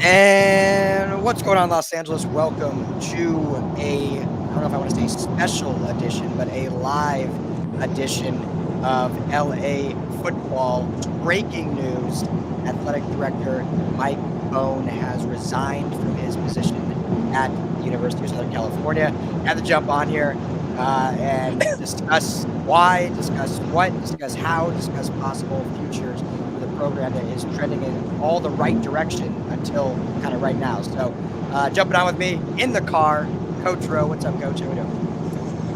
And what's going on, Los Angeles? Welcome to I don't know if I want to say special edition, but a live edition of LA football. Breaking news: Athletic Director Mike Bohn has resigned from his position at the University of Southern California. Had to jump on here and discuss why, discuss what, discuss how, discuss possible futures for the program that is trending in all the right direction until kind of right now. So jumping on with me in the car, Coach Rowe. What's up, Coach? How we doing?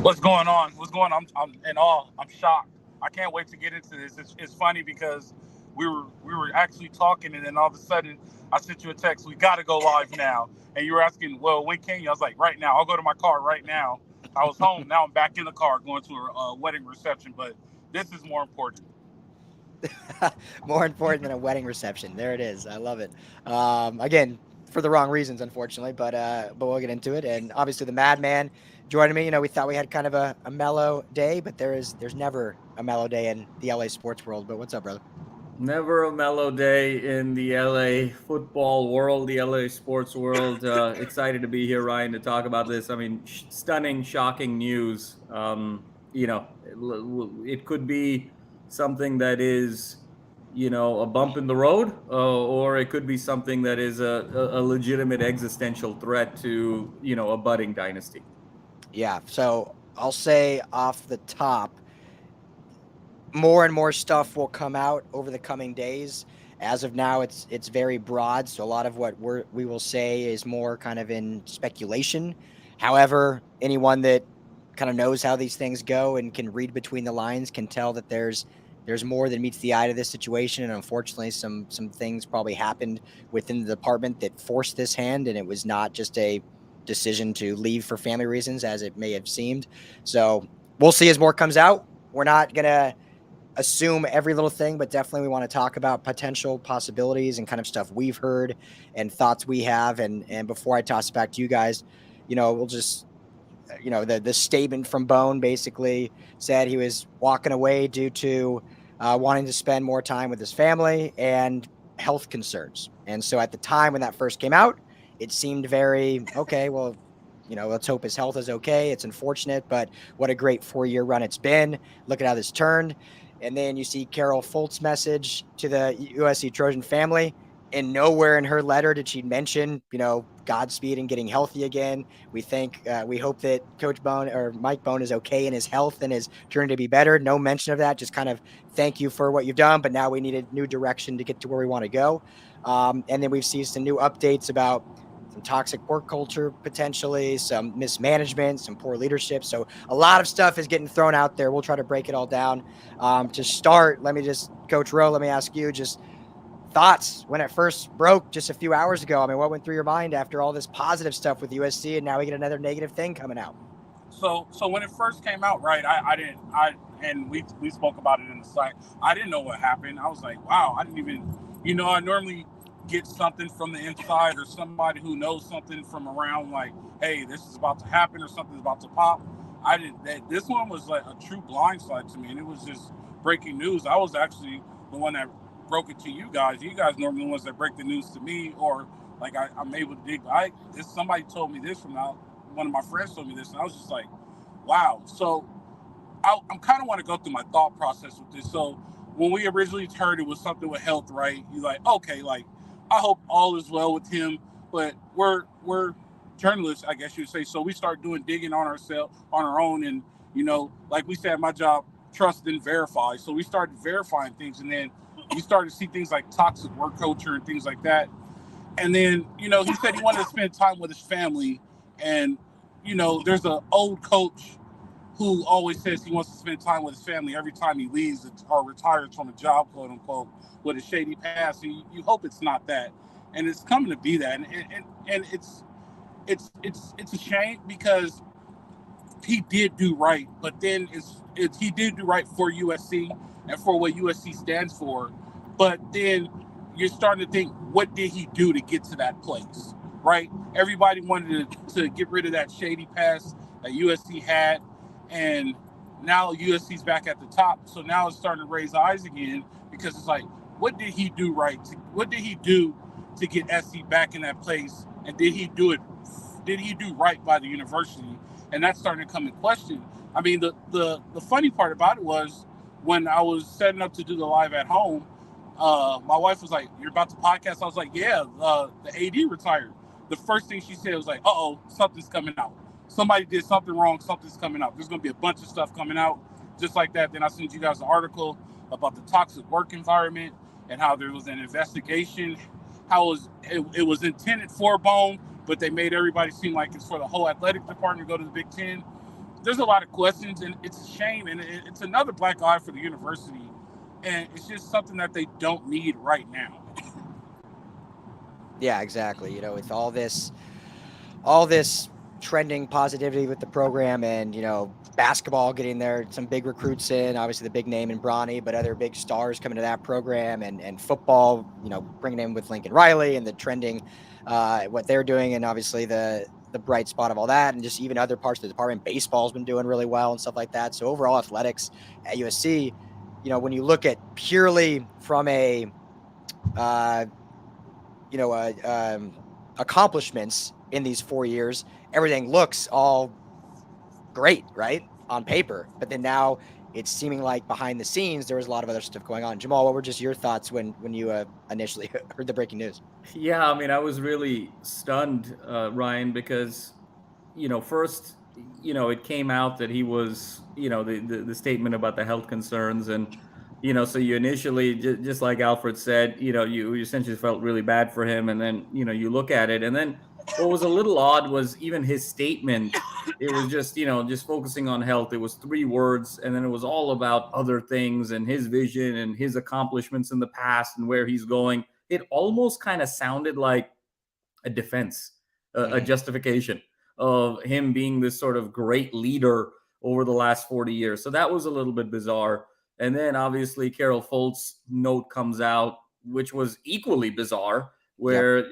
What's going on? What's going on? I'm in awe. I'm shocked. I can't wait to get into this. It's funny because we were actually talking, and then all of a sudden I sent you a text. We got to go live now, and you were asking, well, when can you? I was like, right now. I'll go to my car right now. I was home. Now I'm back in the car going to a wedding reception, but this is more important. More important than a wedding reception. There it is. I love it. Again, for the wrong reasons, unfortunately, but we'll get into it. And obviously, the Madman joining me. You know, we thought we had kind of a mellow day, but there's never a mellow day in the LA sports world. But what's up, brother? Never a mellow day in the LA football world, the LA sports world. Excited to be here, Ryan, to talk about this. I mean, stunning, shocking news. It could be something that is, a bump in the road, or it could be something that is a legitimate existential threat to, a budding dynasty. Yeah. So I'll say off the top, more and more stuff will come out over the coming days. As of now, it's very broad, so a lot of what we will say is more kind of in speculation. However, anyone that kind of knows how these things go and can read between the lines can tell that there's more than meets the eye to this situation, and unfortunately, some things probably happened within the department that forced this hand, and it was not just a decision to leave for family reasons, as it may have seemed. So we'll see as more comes out. We're not gonna assume every little thing, but definitely we want to talk about potential possibilities and kind of stuff we've heard and thoughts we have. And before I toss it back to you guys, we'll just, the statement from Bohn basically said he was walking away due to wanting to spend more time with his family and health concerns. And so at the time when that first came out, it seemed very, okay, well, let's hope his health is okay. It's unfortunate, but what a great 4-year run it's been. Look at how this turned. And then you see Carol Folt's message to the USC Trojan family, and nowhere in her letter did she mention, Godspeed and getting healthy again. We hope that Coach Bohn or Mike Bohn is okay in his health and is turning to be better. No mention of that. Just kind of thank you for what you've done, but now we need a new direction to get to where we want to go. And then we've seen some new updates about some toxic work culture, potentially some mismanagement, some poor leadership. So a lot of stuff is getting thrown out there. We'll try to break it all down. To start, Coach Rowe, let me ask you just thoughts when it first broke just a few hours ago. I mean, what went through your mind after all this positive stuff with USC, and now we get another negative thing coming out? So when it first came out, right, and we spoke about it in the site. I didn't know what happened. I was like, wow, I didn't even, I normally get something from the inside or somebody who knows something from around, like, hey, this is about to happen or something's about to pop. This one was like a true blindside to me, and it was just breaking news. I was actually the one that broke it to you guys. You guys normally the ones that break the news to me, or like I'm able to dig. Somebody told me this one of my friends told me this, and I was just like, wow. So I'm kind of want to go through my thought process with this. So when we originally heard it was something with health, right? You're like, okay, like I hope all is well with him, but we're journalists, I guess you'd say. So we start doing digging on ourselves, on our own, and like we said, my job, trust and verify. So we started verifying things, and then you started to see things like toxic work culture and things like that. And then he said he wanted to spend time with his family, and there's an old coach who always says he wants to spend time with his family every time he leaves or retires from a job, quote unquote, with a shady past. And you hope it's not that, and it's coming to be that, and it's a shame because he did do right, but then he did do right for USC and for what USC stands for, but then you're starting to think, what did he do to get to that place, right? Everybody wanted to get rid of that shady past that USC had, and now USC's back at the top. So now it's starting to raise eyes again because it's like, what did he do right? What did he do to get SC back in that place? And did he do it? Did he do right by the university? And that's starting to come in question. I mean, the funny part about it was when I was setting up to do the live at home, my wife was like, "You're about to podcast?" I was like, "Yeah, the AD retired." The first thing she said was like, "Uh-oh, something's coming out. Somebody did something wrong. Something's coming out. There's going to be a bunch of stuff coming out." Just like that. Then I sent you guys an article about the toxic work environment and how there was an investigation, how it was intended for Bohn, but they made everybody seem like it's for the whole athletic department to go to the Big Ten. There's a lot of questions, and it's a shame, and it's another black eye for the university, and it's just something that they don't need right now. Yeah, exactly. You know, with all this trending positivity with the program, and you know, basketball getting there, some big recruits in, obviously the big name in Bronny, but other big stars coming to that program, and football, you know, bringing in with Lincoln Riley and the trending, what they're doing, and obviously the bright spot of all that, and just even other parts of the department. Baseball's been doing really well and stuff like that. So overall athletics at USC, you know, when you look at purely from a, accomplishments in these 4 years, everything looks all great, right, on paper. But then now it's seeming like behind the scenes there was a lot of other stuff going on. Jamal, what were just your thoughts when you initially heard the breaking news? Yeah, I mean, I was really stunned, Ryan, because, you know, first, you know, it came out that he was, you know, the statement about the health concerns, and, you know, so you initially, just like Alfred said, you know, you essentially felt really bad for him, and then, you know, you look at it, and then what was a little odd was even his statement. It was just, you know, just focusing on health. It was 3 words, and then it was all about other things and his vision and his accomplishments in the past and where he's going. It almost kind of sounded like a defense, a justification of him being this sort of great leader over the last 40 years. So that was a little bit bizarre. And then obviously Carol Folt's note comes out, which was equally bizarre, where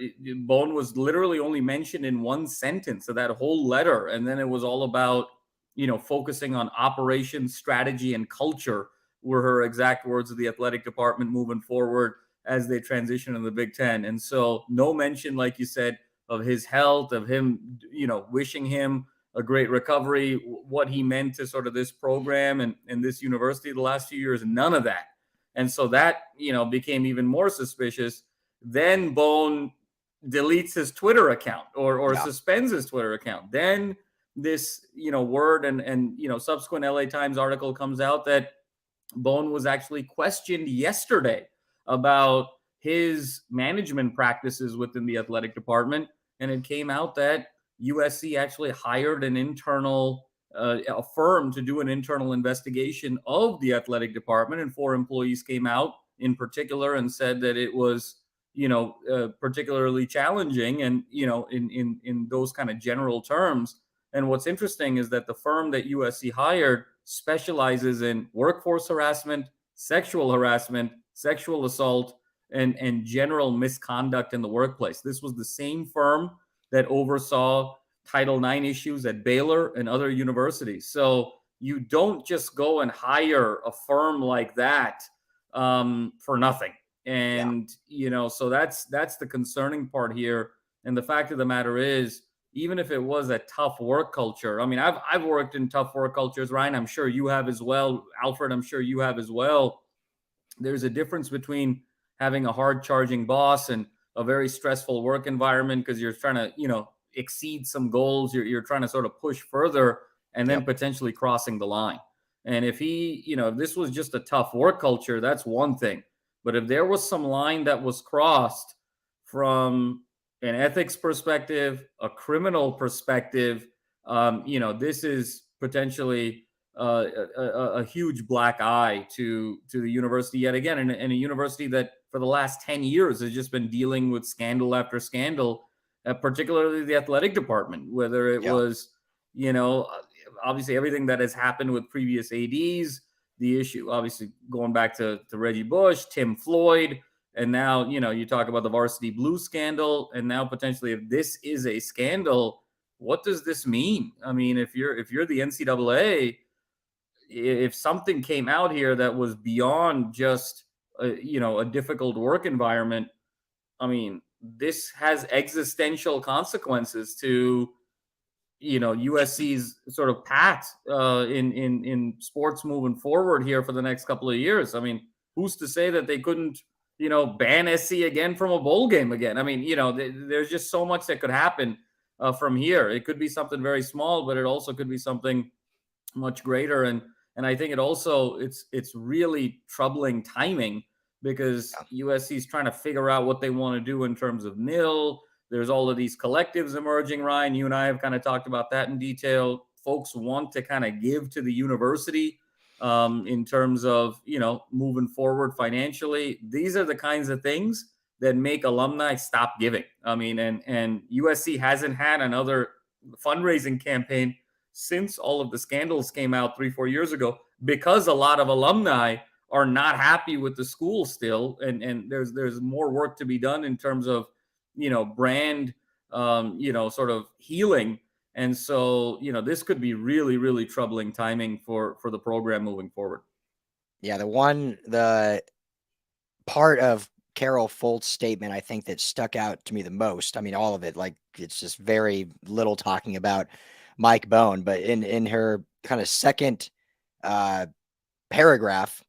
Bohn was literally only mentioned in one sentence of that whole letter. And then it was all about, you know, focusing on operations, strategy, and culture were her exact words of the athletic department moving forward as they transition in the Big Ten. And so no mention, like you said, of his health, of him, you know, wishing him a great recovery, what he meant to sort of this program and this university the last few years, none of that. And so that, you know, became even more suspicious. Then Bohn deletes his Twitter account or suspends his Twitter account. Then this, you know, word and, you know, subsequent LA Times article comes out that Bohn was actually questioned yesterday about his management practices within the athletic department. And it came out that USC actually hired an internal, a firm to do an internal investigation of the athletic department. And 4 employees came out in particular and said that it was, you know, particularly challenging and, you know, in those kind of general terms. And what's interesting is that the firm that USC hired specializes in workforce harassment, sexual harassment, sexual assault, and general misconduct in the workplace. This was the same firm that oversaw Title IX issues at Baylor and other universities. So you don't just go and hire a firm like that for nothing. And, you know, so that's the concerning part here. And the fact of the matter is, even if it was a tough work culture, I mean, I've worked in tough work cultures, Ryan, I'm sure you have as well. Alfred, I'm sure you have as well. There's a difference between having a hard charging boss and a very stressful work environment because you're trying to, you know, exceed some goals. You're trying to sort of push further and then potentially crossing the line. And if he, you know, if this was just a tough work culture, that's one thing. But if there was some line that was crossed from an ethics perspective, a criminal perspective, you know, this is potentially a huge black eye to the university yet again, and a university that for the last 10 years has just been dealing with scandal after scandal, particularly the athletic department, whether it was, you know, obviously everything that has happened with previous ADs, the issue, obviously going back to Reggie Bush, Tim Floyd, and now, you know, you talk about the Varsity Blues scandal, and now potentially if this is a scandal, what does this mean? I mean, if you're the NCAA, if something came out here that was beyond just, you know, a difficult work environment, I mean, this has existential consequences to, USC's sort of path in sports moving forward here for the next couple of years. I mean, who's to say that they couldn't, ban SC again from a bowl game again? I mean, there's just so much that could happen from here. It could be something very small, but it also could be something much greater. And I think it's really troubling timing, because USC is trying to figure out what they want to do in terms of NIL. There's all of these collectives emerging, Ryan. You and I have kind of talked about that in detail. Folks want to kind of give to the university in terms of, moving forward financially. These are the kinds of things that make alumni stop giving. I mean, and USC hasn't had another fundraising campaign since all of the scandals came out 3-4 years ago, because a lot of alumni are not happy with the school still. And there's more work to be done in terms of, brand, sort of healing. And so, this could be really, really troubling timing for the program moving forward. Yeah. The part of Carol Folt's statement, I think, that stuck out to me the most, I mean, all of it, like, it's just very little talking about Mike Bohn, but in her kind of second paragraph,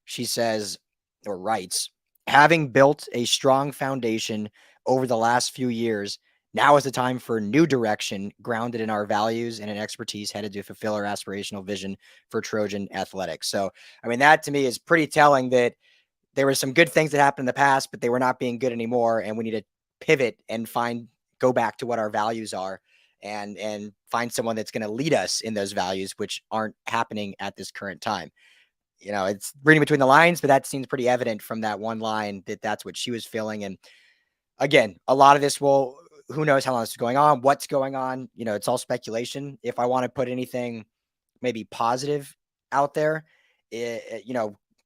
she says, or writes, having built a strong foundation over the last few years, now is the time for new direction grounded in our values and an expertise headed to fulfill our aspirational vision for Trojan athletics. So, I mean, that to me is pretty telling that there were some good things that happened in the past, but they were not being good anymore. And we need to pivot and go back to what our values are and find someone that's going to lead us in those values, which aren't happening at this current time. It's reading between the lines, but that seems pretty evident from that one line that that's what she was feeling. And again, a lot of this who knows how long this is going on, what's going on, it's all speculation. If I want to put anything maybe positive out there,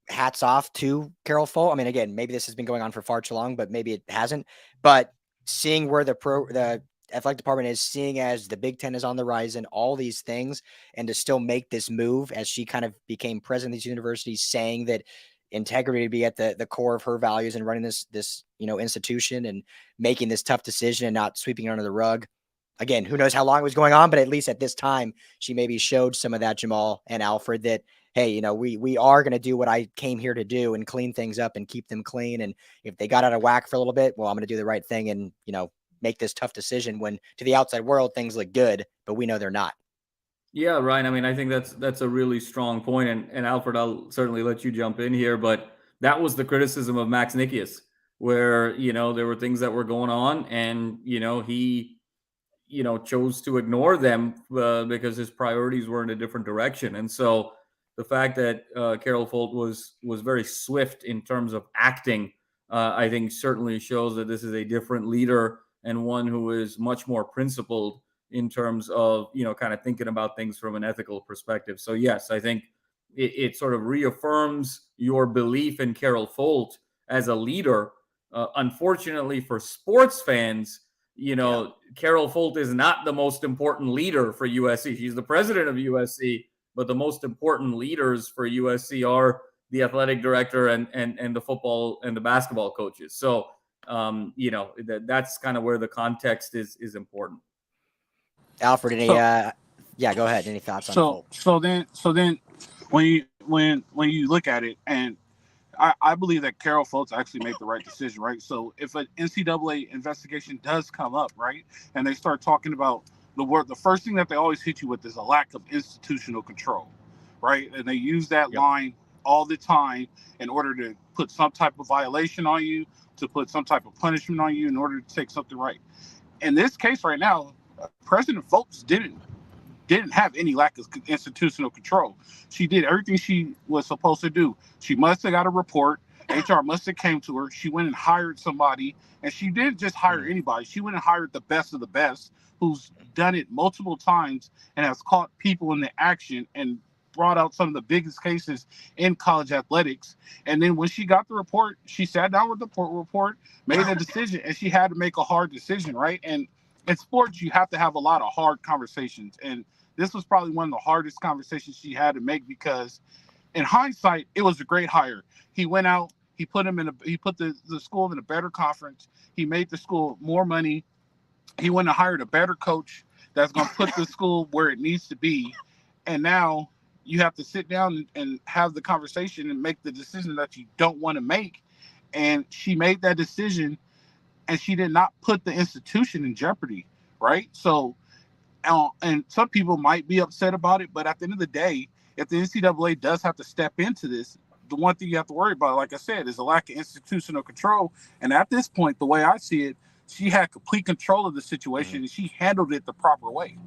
hats off to Carol Folt. I mean, again, maybe this has been going on for far too long, but maybe it hasn't. But seeing where the athletic department is, seeing as the Big Ten is on the rise and all these things, and to still make this move as she kind of became president of these universities, saying that integrity would be at the core of her values and running this institution and making this tough decision and not sweeping it under the rug. Again, who knows how long it was going on, but at least at this time, she maybe showed some of that, Jamal and Alfred, that, hey, we are going to do what I came here to do and clean things up and keep them clean. And if they got out of whack for a little bit, well, I'm going to do the right thing and, make this tough decision when to the outside world, things look good, but we know they're not. Yeah, Ryan. I mean, I think that's a really strong point. And Alfred, I'll certainly let you jump in here, but that was the criticism of Max Nikias, where, there were things that were going on and, he, chose to ignore them because his priorities were in a different direction. And so the fact that Carol Folt was very swift in terms of acting, I think certainly shows that this is a different leader and one who is much more principled in terms of, kind of thinking about things from an ethical perspective. So yes, I think it sort of reaffirms your belief in Carol Folt as a leader. Unfortunately for sports fans, Carol Folt is not the most important leader for USC. She's the president of USC, but the most important leaders for USC are the athletic director and the football and the basketball coaches. So, that's kind of where the context is important. Alfred, go ahead. Any thoughts on Folt? So then when you look at it, and I believe that Carol Folt actually made the right decision, right? So if an NCAA investigation does come up, right, and they start talking about the first thing that they always hit you with is a lack of institutional control, right? And they use that line all the time in order to put some type of violation on you, to put some type of punishment on you in order to take something right. In this case right now, President Folt didn't have any lack of institutional control. She did everything she was supposed to do. She must have got a report. HR must have came to her. She went and hired somebody, and she didn't just hire anybody. She went and hired the best of the best, who's done it multiple times and has caught people in the action and brought out some of the biggest cases in college athletics. And then when she got the report, she sat down with the report, made a decision, and she had to make a hard decision, right? And in sports, you have to have a lot of hard conversations. And this was probably one of the hardest conversations she had to make, because in hindsight, it was a great hire. He went out, He put the school in a better conference. He made the school more money. He went and hired a better coach that's going to put the school where it needs to be. And now you have to sit down and have the conversation and make the decision that you don't want to make. And she made that decision, and she did not put the institution in jeopardy, right? So, and some people might be upset about it, but at the end of the day, if the NCAA does have to step into this, the one thing you have to worry about, like I said, is a lack of institutional control. And at this point, the way I see it, she had complete control of the situation, and she handled it the proper way.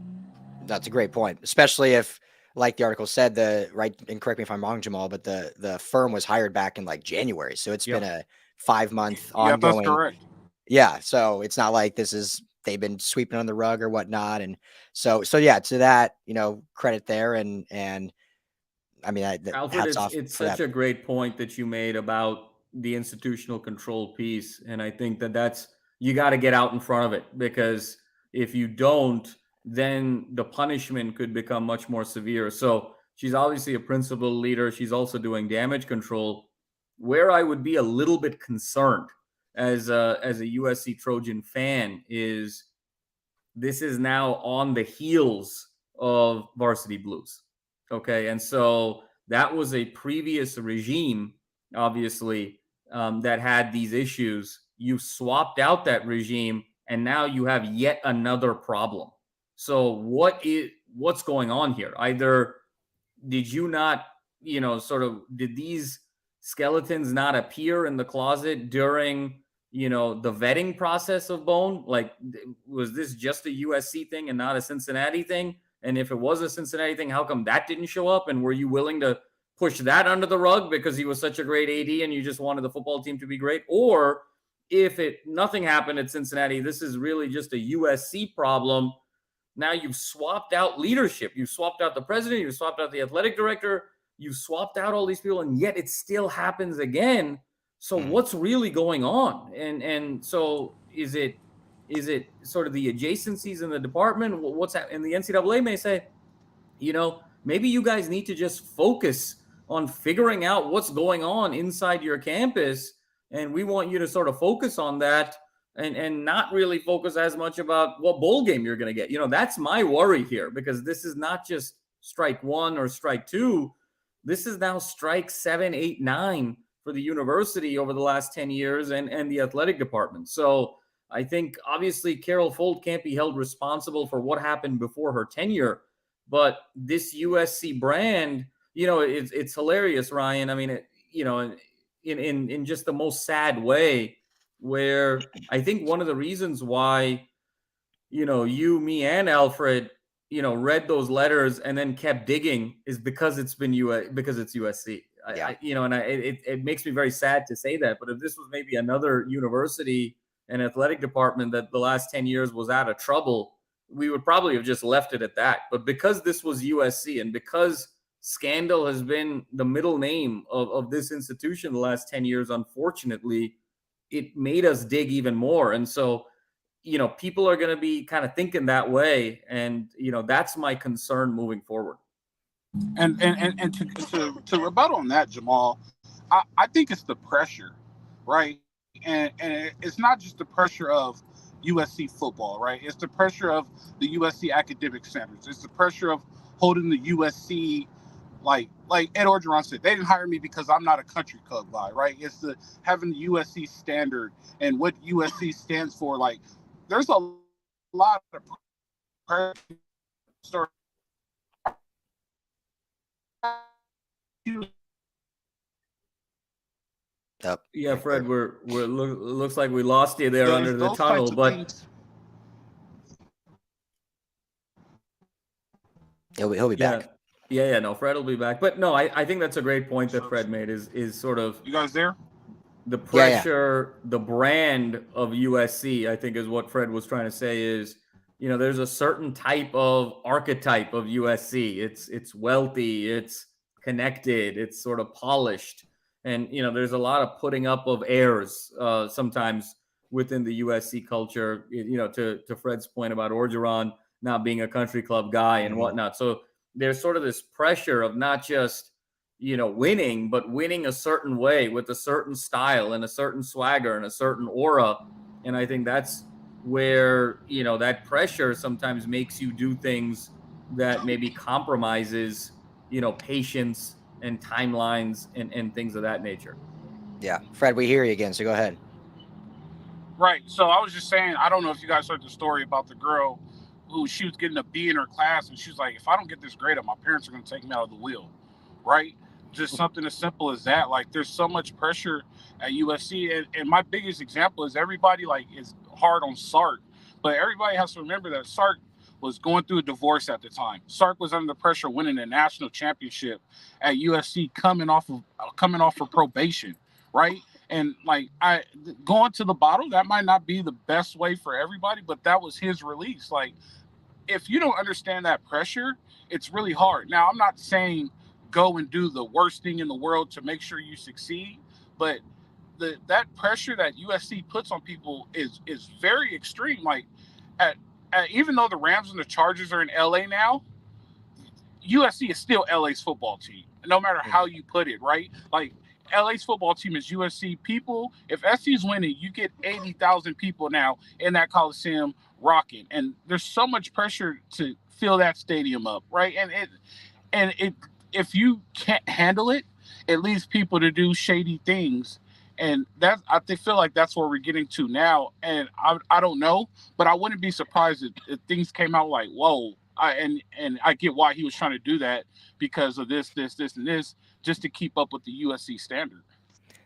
That's a great point, especially if, like the article said, and correct me if I'm wrong, Jamal, but the firm was hired back in like January. So it's been a 5-month ongoing. That's correct. Yeah. So it's not like they've been sweeping on the rug or whatnot. And so yeah, to that, credit there. And I mean, Alfred, it's such a great point that you made about the institutional control piece. And I think you got to get out in front of it, because if you don't, then the punishment could become much more severe. So she's obviously a principal leader. She's also doing damage control. Where I would be a little bit concerned as a USC Trojan fan is this is now on the heels of Varsity Blues. Okay. And so that was a previous regime, obviously, that had these issues. You swapped out that regime, and now you have yet another problem. So what's going on here? Either did you not, did these skeletons not appear in the closet during, the vetting process of Bohn? Like, was this just a USC thing and not a Cincinnati thing? And if it was a Cincinnati thing, how come that didn't show up? And were you willing to push that under the rug because he was such a great AD and you just wanted the football team to be great? Or if nothing happened at Cincinnati, this is really just a USC problem. Now you've swapped out leadership. You've swapped out the president. You've swapped out the athletic director. You've swapped out all these people, and yet it still happens again. So what's really going on? And so is it sort of the adjacencies in the department? What's happening? And the NCAA may say, maybe you guys need to just focus on figuring out what's going on inside your campus. And we want you to sort of focus on that and not really focus as much about what bowl game you're going to get. That's my worry here, because this is not just strike one or strike two. This is now strike 7, 8, 9 for the university over the last 10 years and the athletic department. So I think obviously Carol Folt can't be held responsible for what happened before her tenure, but this USC brand, it's hilarious, Ryan. I mean, in just the most sad way, where I think one of the reasons why, you, me, and Alfred, read those letters and then kept digging is because it's USC. Yeah. It makes me very sad to say that. But if this was maybe another university and athletic department that the last 10 years was out of trouble, we would probably have just left it at that. But because this was USC, and because scandal has been the middle name of this institution the last 10 years, unfortunately, it made us dig even more. And so, people are going to be kind of thinking that way. And, that's my concern moving forward. And to rebut on that, Jamal, I think it's the pressure, right? And it's not just the pressure of USC football, right? It's the pressure of the USC academic centers. It's the pressure of holding the USC, like Ed Orgeron said, they didn't hire me because I'm not a country club guy, right? It's having the USC standard and what USC stands for. Like, there's a lot of pressure. Yep. Yeah, Fred, looks like we lost you there under the tunnel, but he'll be back. Yeah, no, Fred will be back. But no, I think that's a great point that Fred made is sort of, you guys there? The pressure, the brand of USC, I think is what Fred was trying to say is, there's a certain type of archetype of USC. It's wealthy, it's connected, it's sort of polished. And, there's a lot of putting up of airs sometimes within the USC culture, to Fred's point about Orgeron not being a country club guy and whatnot. So there's sort of this pressure of not just, winning, but winning a certain way with a certain style and a certain swagger and a certain aura. And I think that's where, that pressure sometimes makes you do things that maybe compromises, patience and timelines and things of that nature. Yeah. Fred, we hear you again, so go ahead. Right. So I was just saying, I don't know if you guys heard the story about the girl who she was getting a B in her class, and she was like, if I don't get this grade up, my parents are going to take me out of the wheel. Right. Just something as simple as that. Like, there's so much pressure at USC. And my biggest example is everybody is hard on Sark, but everybody has to remember that Sark was going through a divorce at the time. Sark was under pressure winning a national championship at USC, coming off of probation. Right. And going to the bottle, that might not be the best way for everybody, but that was his release. Like, if you don't understand that pressure, it's really hard. Now, I'm not saying go and do the worst thing in the world to make sure you succeed, but that pressure that USC puts on people is very extreme. Like, even though the Rams and the Chargers are in LA now, USC is still LA's football team, no matter how you put it, right? Like, LA's football team is USC people. If SC's winning, you get 80,000 people now in that Coliseum rocking, and there's so much pressure to fill that stadium up, right? And if you can't handle it, it leads people to do shady things, and I feel like that's where we're getting to now. And I don't know, but I wouldn't be surprised if things came out like, whoa. And I get why he was trying to do that, because of this, and this, just to keep up with the USC standard.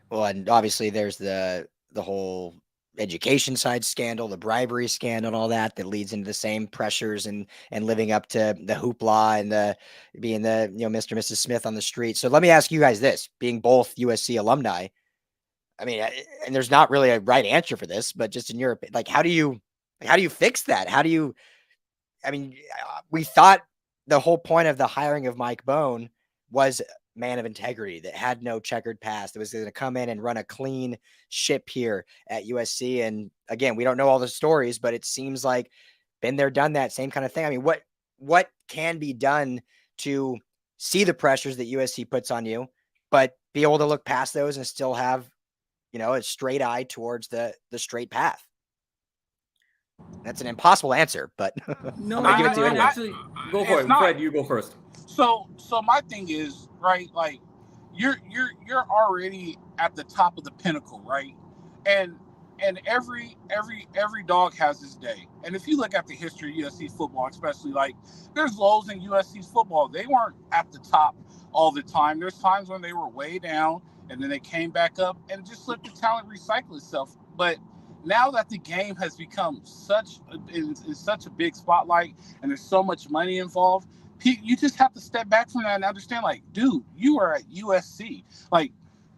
Well, and obviously there's the whole education side scandal, the bribery scandal, and all that leads into the same pressures and living up to the hoopla and being the Mr. and Mrs. Smith on the street. So let me ask you guys this: being both USC alumni, I mean, and there's not really a right answer for this, but just in your opinion, how do you fix that? I mean, we thought the whole point of the hiring of Mike Bohn was man of integrity that had no checkered past, that was going to come in and run a clean ship here at USC. And again, we don't know all the stories, but it seems like been there, done that, same kind of thing. I mean, what can be done to see the pressures that USC puts on you, but be able to look past those and still have, a straight eye towards the straight path? That's an impossible answer, but no, I'm gonna give it to you anyway. Actually, go for it. Fred, you go first. So my thing is, right, like, you're already at the top of the pinnacle, right? And every dog has his day. And if you look at the history of USC football, especially, like, there's lows in USC's football. They weren't at the top all the time. There's times when they were way down, and then they came back up, and just let the talent recycle itself. But now that the game has become such a big spotlight, and there's so much money involved, you just have to step back from that and understand, like, dude, you are at USC. Like,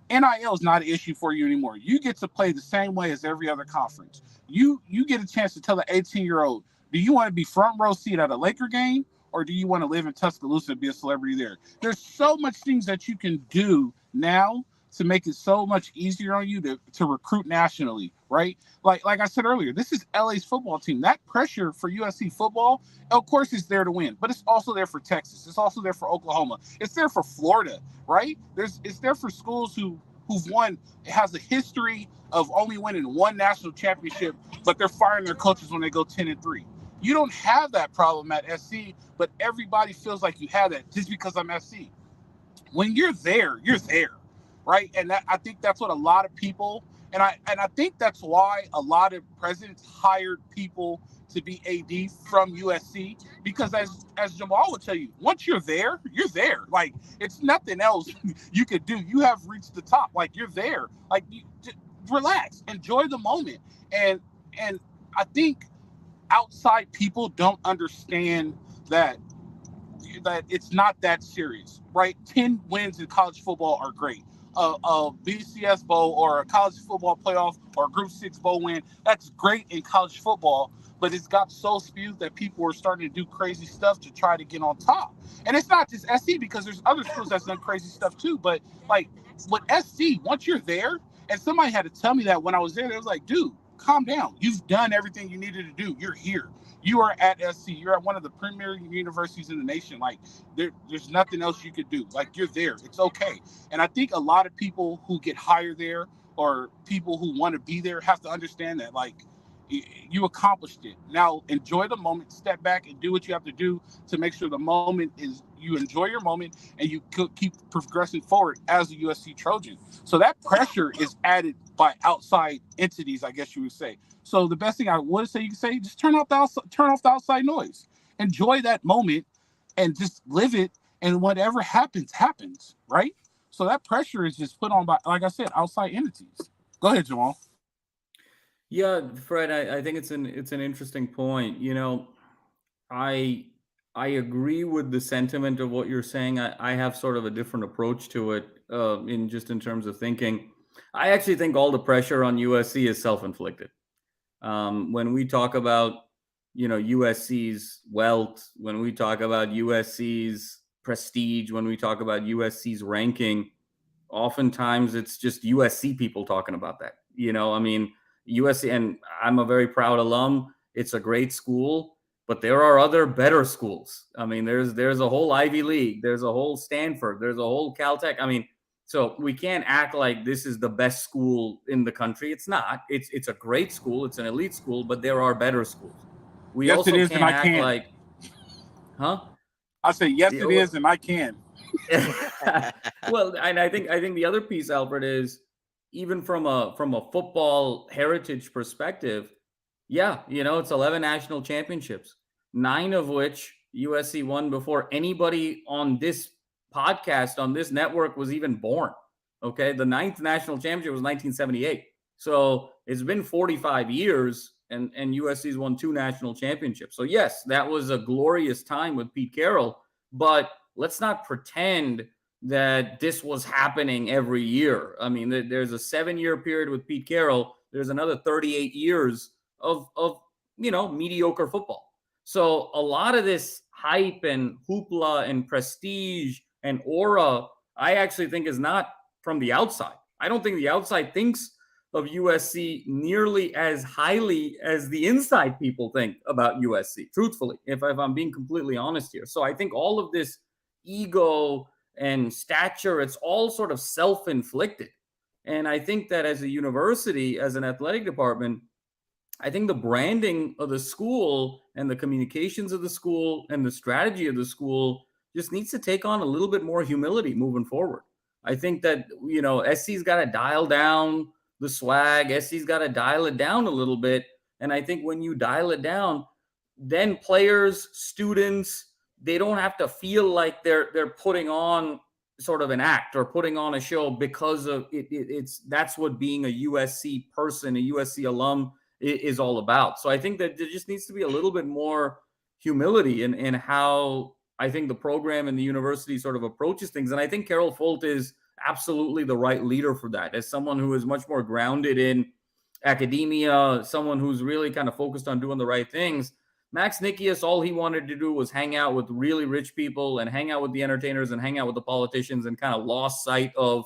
NIL is not an issue for you anymore. You get to play the same way as every other conference. You get a chance to tell an 18-year-old, do you want to be front row seat at a Laker game, or do you want to live in Tuscaloosa and be a celebrity there? There's so much things that you can do now to make it so much easier on you to recruit nationally, right? Like I said earlier, this is LA's football team. That pressure for USC football, of course, is there to win, but it's also there for Texas. It's also there for Oklahoma. It's there for Florida, right? It's there for schools who've won. It has a history of only winning one national championship, but they're firing their coaches when they go 10-3. You don't have that problem at SC, but everybody feels like you have that just because I'm SC. When you're there, right? And I think that's what a lot of people, and I think that's why a lot of presidents hired people to be AD from USC, because as Jamal would tell you, once you're there, you're there. Like, it's nothing else you could do. You have reached the top. Like, you're there. Like, relax, enjoy the moment. And I think outside people don't understand that it's not that serious, right? 10 wins in college football are great. A BCS bowl or a college football playoff or a Group 6 bowl win, that's great in college football, but it's got so spewed that people are starting to do crazy stuff to try to get on top. And it's not just SC, because there's other schools that's done crazy stuff too, but like with SC, once you're there, and somebody had to tell me that when I was there, they was like, dude, calm down. You've done everything you needed to do. You're here. You are at SC. You're at one of the premier universities in the nation. Like there's nothing else you could do. Like you're there. It's okay. And I think a lot of people who get hired there or people who want to be there have to understand that like you accomplished it. Now enjoy the moment, step back and do what you have to do to make sure the moment is you enjoy your moment and you keep progressing forward as a USC Trojan. So that pressure is added by outside entities, I guess you would say. So the best thing I would say you can say, just turn off the outside noise. Enjoy that moment and just live it, and whatever happens, right? So that pressure is just put on by, like I said, outside entities. Go ahead, Jamal. Yeah, Fred, I think it's an interesting point. I agree with the sentiment of what you're saying. I have sort of a different approach to it in terms of thinking. I actually think all the pressure on USC is self-inflicted. When we talk about, USC's wealth, when we talk about USC's prestige, when we talk about USC's ranking, oftentimes it's just USC people talking about that. USC, and I'm a very proud alum. It's a great school, but there are other better schools. There's a whole Ivy League, there's a whole Stanford, there's a whole Caltech. So we can't act like this is the best school in the country. It's not. It's a great school. It's an elite school, but there are better schools. We yes, also it is, can't and I act can. Like, huh? I say yes, it is, and I can. Well, and I think the other piece, Alfred, is even from a football heritage perspective. Yeah, it's 11 national championships, 9 of which USC won before anybody on this podcast, on this network, was even born. Okay, the 9th national championship was 1978. So it's been 45 years, and USC's won 2 national championships. So yes, that was a glorious time with Pete Carroll, but let's not pretend that this was happening every year. There's a 7-year period with Pete Carroll. There's another 38 years of mediocre football. So a lot of this hype and hoopla and prestige and aura, I actually think, is not from the outside. I don't think the outside thinks of USC nearly as highly as the inside people think about USC, truthfully, if I'm being completely honest here. So I think all of this ego and stature, it's all sort of self-inflicted. And I think that as a university, as an athletic department, I think the branding of the school and the communications of the school and the strategy of the school just needs to take on a little bit more humility moving forward. I think that, SC's got to dial down the swag. SC's got to dial it down a little bit. And I think when you dial it down, then players, students, they don't have to feel like they're putting on sort of an act or putting on a show because of it. That's what being a USC person, a USC alum is all about. So I think that there just needs to be a little bit more humility in how I think the program and the university sort of approaches things. And I think Carol Folt is absolutely the right leader for that, as someone who is much more grounded in academia, someone who's really kind of focused on doing the right things. Max Nikias, all he wanted to do was hang out with really rich people and hang out with the entertainers and hang out with the politicians, and kind of lost sight of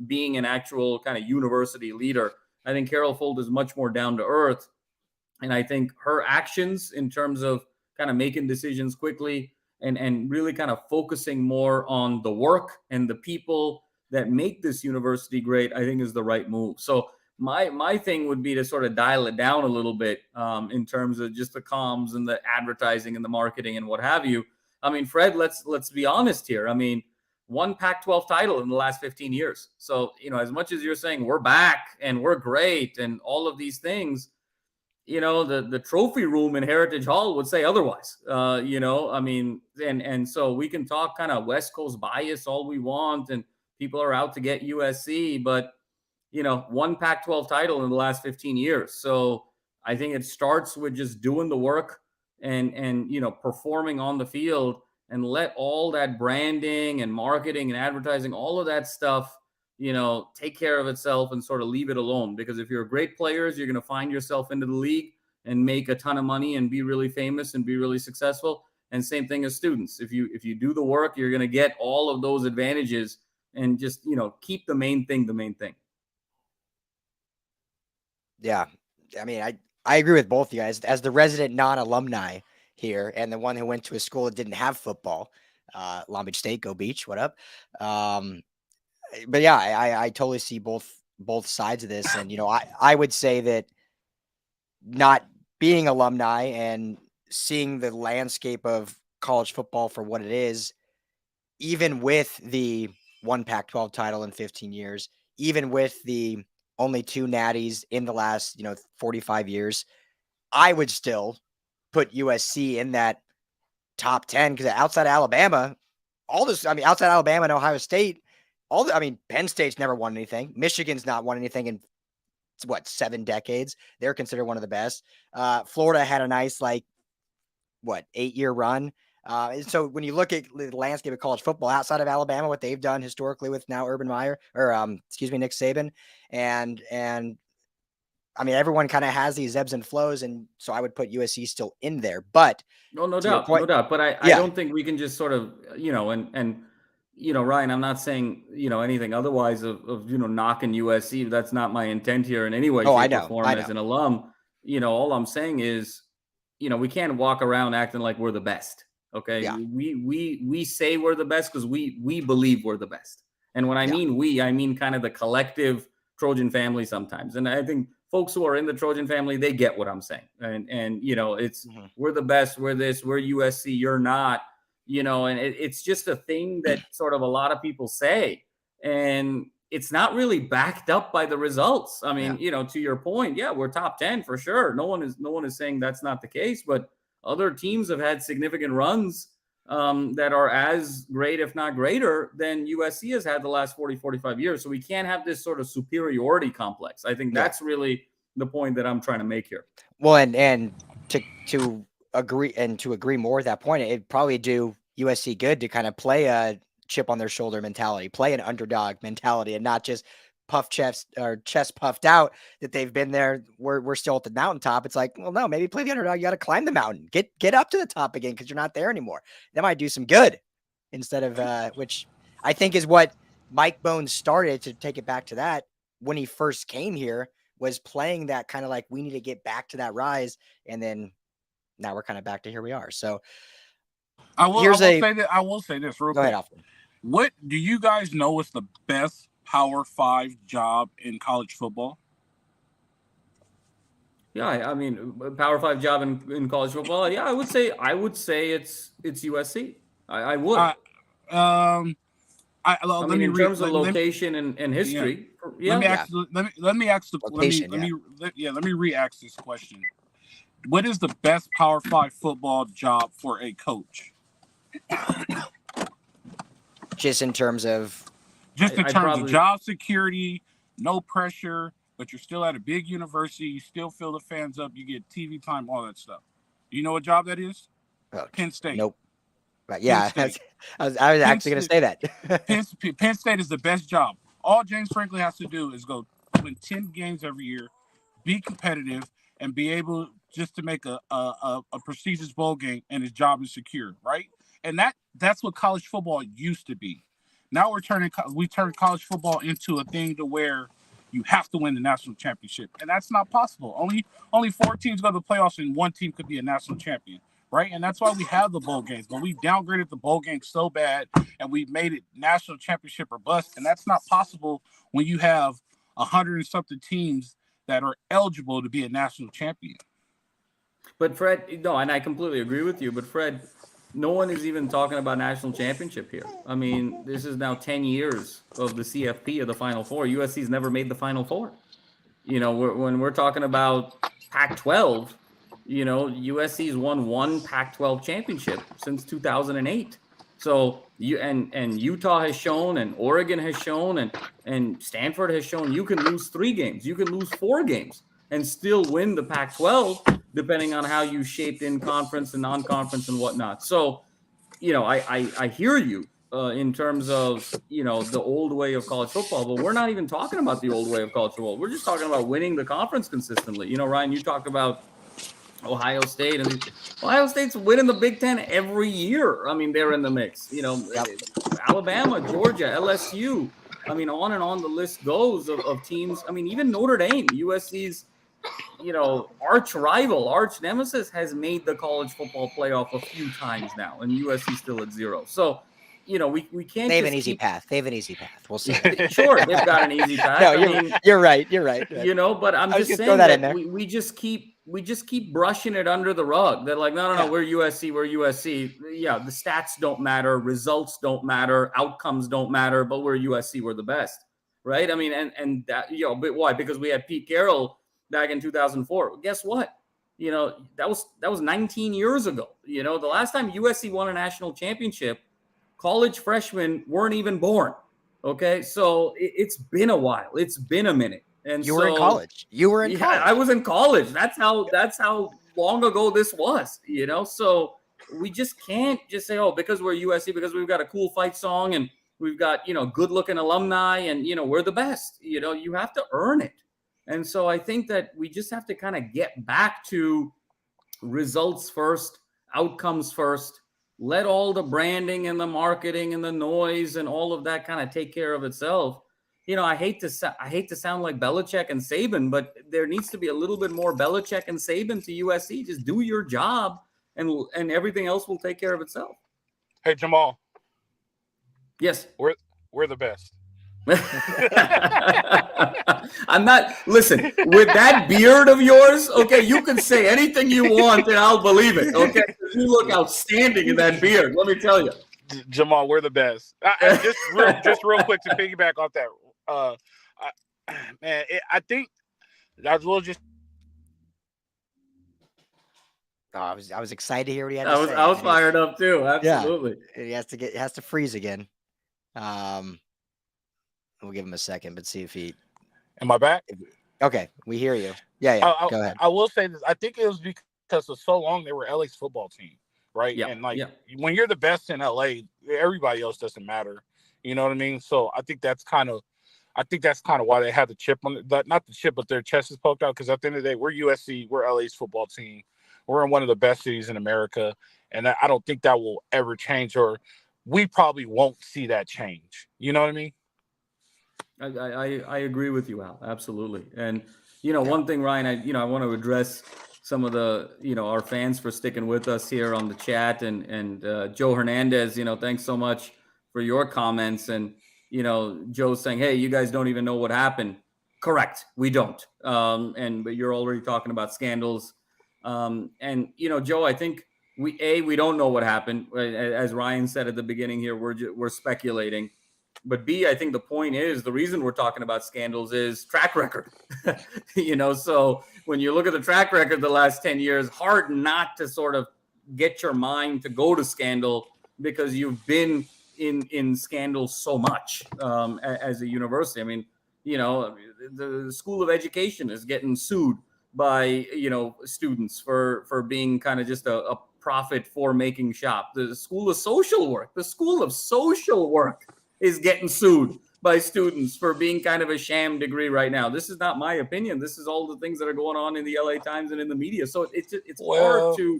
being an actual kind of university leader. I think Carol Folt is much more down to earth. And I think her actions in terms of kind of making decisions quickly and really kind of focusing more on the work and the people that make this university great, I think is the right move. So my thing would be to sort of dial it down a little bit in terms of just the comms and the advertising and the marketing and what have you. Fred, let's be honest here. One Pac-12 title in the last 15 years. So, as much as you're saying we're back and we're great and all of these things, the trophy room in Heritage Hall would say otherwise. And so we can talk kind of West Coast bias all we want, and people are out to get USC, but one Pac-12 title in the last 15 years. So I think it starts with just doing the work and performing on the field, and let all that branding and marketing and advertising, all of that stuff, take care of itself and sort of leave it alone. Because if you're great players, you're going to find yourself into the league and make a ton of money and be really famous and be really successful. And same thing as students. If you do the work, you're going to get all of those advantages, and just, keep the main thing the main thing. Yeah. I agree with both you guys. As the resident non-alumni here, and the one who went to a school that didn't have football, Long Beach State, go Beach, what up? But yeah, I totally see both sides of this, and I would say that not being alumni and seeing the landscape of college football for what it is, even with the one Pac-12 title in 15 years, even with the only 2 natties in the last 45 years, I would still put USC in that top 10 because outside Alabama, outside Alabama and Ohio State, Penn State's never won anything. Michigan's not won anything in 7 decades. They're considered one of the best. Florida had a nice 8-year run. And so when you look at the landscape of college football outside of Alabama, what they've done historically with now Nick Saban, and everyone kind of has these ebbs and flows, and so I would put USC still in there. But no doubt. But I don't think we can just sort of Ryan, I'm not saying anything otherwise of knocking USC. That's not my intent here in any way, shape, or form as an alum. All I'm saying is, we can't walk around acting like we're the best. Okay. Yeah. We say we're the best because we believe we're the best. And when I mean kind of the collective Trojan family sometimes. And I think folks who are in the Trojan family, they get what I'm saying. And it's we're the best, we're this, we're USC, you're not, and it's just a thing that sort of a lot of people say. And it's not really backed up by the results. To your point, we're top 10 for sure. No one is saying that's not the case, but other teams have had significant runs that are as great, if not greater, than USC has had the last 40, 45 years. So we can't have this sort of superiority complex. I think that's really the point that I'm trying to make here. Well, and to agree more with that point, it'd probably do USC good to kind of play a chip on their shoulder mentality, play an underdog mentality, and not just puff chest puffed out that they've been there. We're still at the mountaintop. It's like, well, no, maybe play the underdog. You got to climb the mountain, get up to the top again because you're not there anymore. That might do some good instead of which I think is what Mike Bohn started to take it back to that when he first came here, was playing that kind of like we need to get back to that rise, and then now we're kind of back to here we are. So I will say this real quick. Go ahead, Alfred. What do you guys know is the best Power 5 job in college football? Yeah, Power 5 job in college football. Yeah, I would say it's USC. I would. In terms of location and history. Let me re-ask this question. What is the best Power 5 football job for a coach? Just in terms of of job security, no pressure, but you're still at a big university. You still fill the fans up. You get TV time, all that stuff. You know what job that is? Penn State. Nope. But yeah, I was actually going to say that. Penn State is the best job. All James Franklin has to do is go win 10 games every year, be competitive, and be able just to make a prestigious bowl game, and his job is secure, right? And that's what college football used to be. Now we turned college football into a thing to where you have to win the national championship, and that's not possible. Only 4 teams go to the playoffs, and 1 team could be a national champion, right? And that's why we have the bowl games. But we downgraded the bowl game so bad, and we made it national championship or bust, and that's not possible when you have 100 and something teams that are eligible to be a national champion. But Fred, no, and I completely agree with you. But Fred, no one is even talking about national championship here. This is now 10 years of the CFP of the Final Four. USC's never made the Final Four. When we're talking about Pac-12, USC's won 1 Pac-12 championship since 2008. So and Utah has shown, and Oregon has shown, and Stanford has shown you can lose 3 games, you can lose 4 games, and still win the Pac-12, depending on how you shaped in conference and non-conference and whatnot. So, I hear you in terms of, the old way of college football, but we're not even talking about the old way of college football. We're just talking about winning the conference consistently. Ryan, you talked about Ohio State, and Ohio State's winning the Big Ten every year. They're in the mix. Alabama, Georgia, LSU. On and on the list goes of teams. Even Notre Dame, USC's arch rival, arch nemesis has made the college football playoff a few times now, and USC still at 0. So, we can't. They have an easy path. They have an easy path. We'll see. Sure, they've got an easy path. No, you're right. You're right. But I'm just saying that we just keep brushing it under the rug. They're like, no, we're USC, we're USC. Yeah, the stats don't matter, results don't matter, outcomes don't matter, but we're USC, we're the best, right? I mean, and that, but why? Because we had Pete Carroll back in 2004. Well, guess what? That was 19 years ago. The last time USC won a national championship, college freshmen weren't even born. Okay, so it's been a while. It's been a minute. And you were in college. college. I was in college. That's how long ago this was. So we just can't just say, because we're USC, because we've got a cool fight song and we've got good looking alumni and we're the best. You have to earn it. And so I think that we just have to kind of get back to results first, outcomes first. Let all the branding and the marketing and the noise and all of that kind of take care of itself. I hate to sound like Belichick and Saban, but there needs to be a little bit more Belichick and Saban to USC. Just do your job, and everything else will take care of itself. Hey, Jamal. Yes, we're the best. I'm not. Listen, with that beard of yours, okay, you can say anything you want and I'll believe it. Okay, you look outstanding in that beard. Let me tell you, Jamal, we're the best. Just real quick to piggyback off that, I think I will just. I was excited to hear what he had to say. I was fired up too. Absolutely. Yeah, it has to freeze again. We'll give him a second, but see if he. Am I back? Okay, we hear you. Yeah. Go ahead. I will say this. I think it was because for so long they were LA's football team, right? Yeah. And when you're the best in LA, everybody else doesn't matter. You know what I mean? So I think that's kind of why they had the chip on it. Not the chip, but their chest is poked out. Because at the end of the day, we're USC, we're LA's football team. We're in one of the best cities in America, and I don't think that will ever change, or we probably won't see that change. You know what I mean? I agree with you, Al. Absolutely. And, one thing, Ryan, I want to address some of the, our fans for sticking with us here on the chat and Joe Hernandez, thanks so much for your comments. And, Joe's saying, hey, you guys don't even know what happened. Correct. We don't. But you're already talking about scandals. And, Joe, I think we don't know what happened. As Ryan said at the beginning here, we're speculating. But B, I think the point is the reason we're talking about scandals is track record. So when you look at the track record the last 10 years, hard not to sort of get your mind to go to scandal because you've been in scandals so much as a university. I mean, the School of Education is getting sued by, students for being kind of just a profit for making shop. The School of Social Work is getting sued by students for being kind of a sham degree right now. This is not my opinion. This is all the things that are going on in the LA Times and in the media. So it's hard to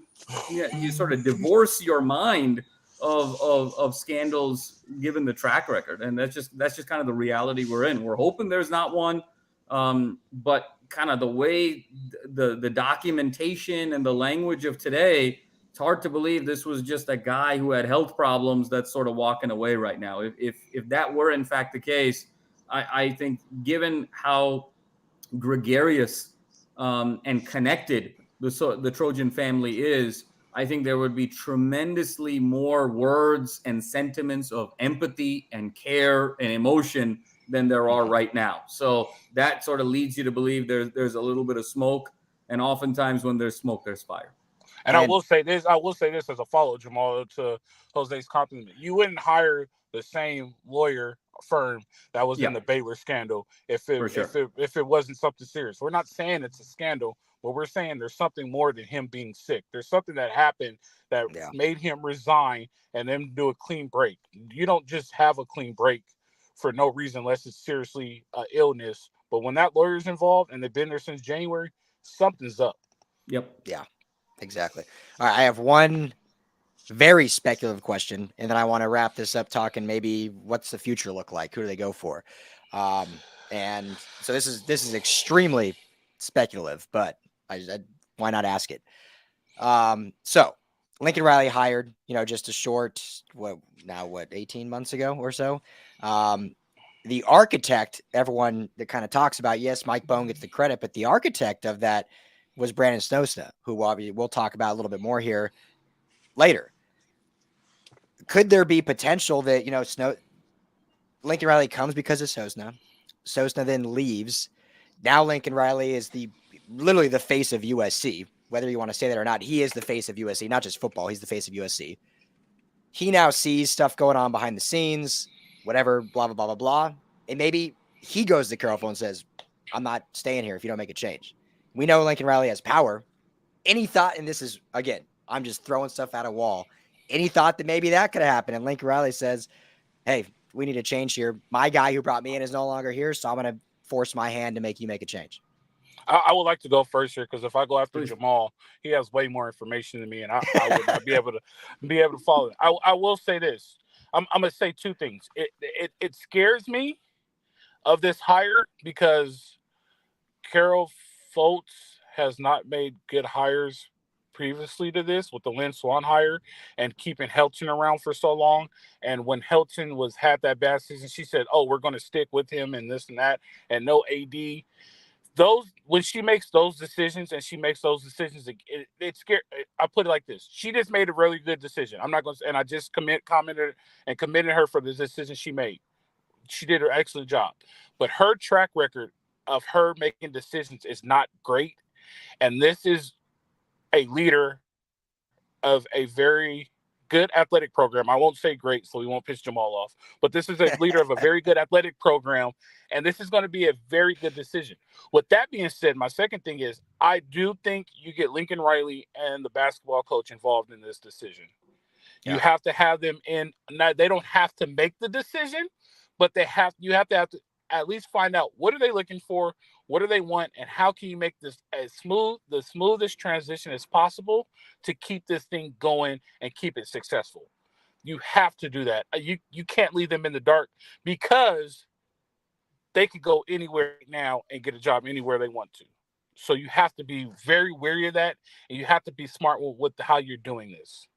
you sort of divorce your mind of scandals given the track record. And that's just kind of the reality we're in. We're hoping there's not one, but kind of the way the documentation and the language of today, it's hard to believe this was just a guy who had health problems that's sort of walking away right now. If that were in fact the case, I think given how gregarious and connected the Trojan family is, I think there would be tremendously more words and sentiments of empathy and care and emotion than there are right now. So that sort of leads you to believe there's a little bit of smoke, and oftentimes when there's smoke, there's fire. And I will say this as a follow, Jamal, to Jose's compliment. You wouldn't hire the same lawyer firm that was in the Baylor scandal if it wasn't something serious. We're not saying it's a scandal, but we're saying there's something more than him being sick. There's something that happened that made him resign and then do a clean break. You don't just have a clean break for no reason unless it's seriously illness. But when that lawyer's involved and they've been there since January, something's up. Yep. Yeah. Exactly. All right, I have one very speculative question, and then I want to wrap this up talking maybe what's the future look like? Who do they go for? And so this is extremely speculative, but Why not ask it? So Lincoln Riley hired, just a short, 18 months ago or so. The architect, everyone that kind of talks about, yes, Mike Bohn gets the credit, but the architect of that was Brandon Snosna, who obviously we'll talk about a little bit more here later. Could there be potential that, Lincoln Riley comes because of Sosna. Sosna then leaves. Now Lincoln Riley is literally the face of USC. Whether you want to say that or not, he is the face of USC, not just football. He's the face of USC. He now sees stuff going on behind the scenes, whatever, blah, blah, blah, blah, blah. And maybe he goes to Carroll and says, I'm not staying here if you don't make a change. We know Lincoln Riley has power. Any thought, and this is, again, I'm just throwing stuff at a wall. Any thought that maybe that could have happened? And Lincoln Riley says, hey, we need a change here. My guy who brought me in is no longer here, so I'm going to force my hand to make you make a change. I would like to go first here because if I go after Jamal, he has way more information than me, and I would not be able to follow it. I will say this. I'm going to say two things. It scares me of this hire because Carol Foltz has not made good hires previously to this with the Lynn Swan hire and keeping Helton around for so long. And when Helton had that bad season, she said, oh, we're going to stick with him and this and that and no AD. When she makes those decisions it's scary. I put it like this. She just made a really good decision. I'm not going to, and I just commented her for the decision she made. She did an excellent job, but her track record of her making decisions is not great. And this is a leader of a very good athletic program. I won't say great, so we won't piss Jamal off, but this is a leader of a very good athletic program, and this is going to be a very good decision. With that being said, my second thing is I do think you get Lincoln Riley and the basketball coach involved in this decision. Yeah. You have to have them in. Now, they don't have to make the decision, but you have to at least find out what are they looking for, what do they want, and how can you make this the smoothest transition as possible to keep this thing going and keep it successful. You have to do that. You can't leave them in the dark because they could go anywhere now and get a job anywhere they want to. So you have to be very wary of that, and you have to be smart with how you're doing this.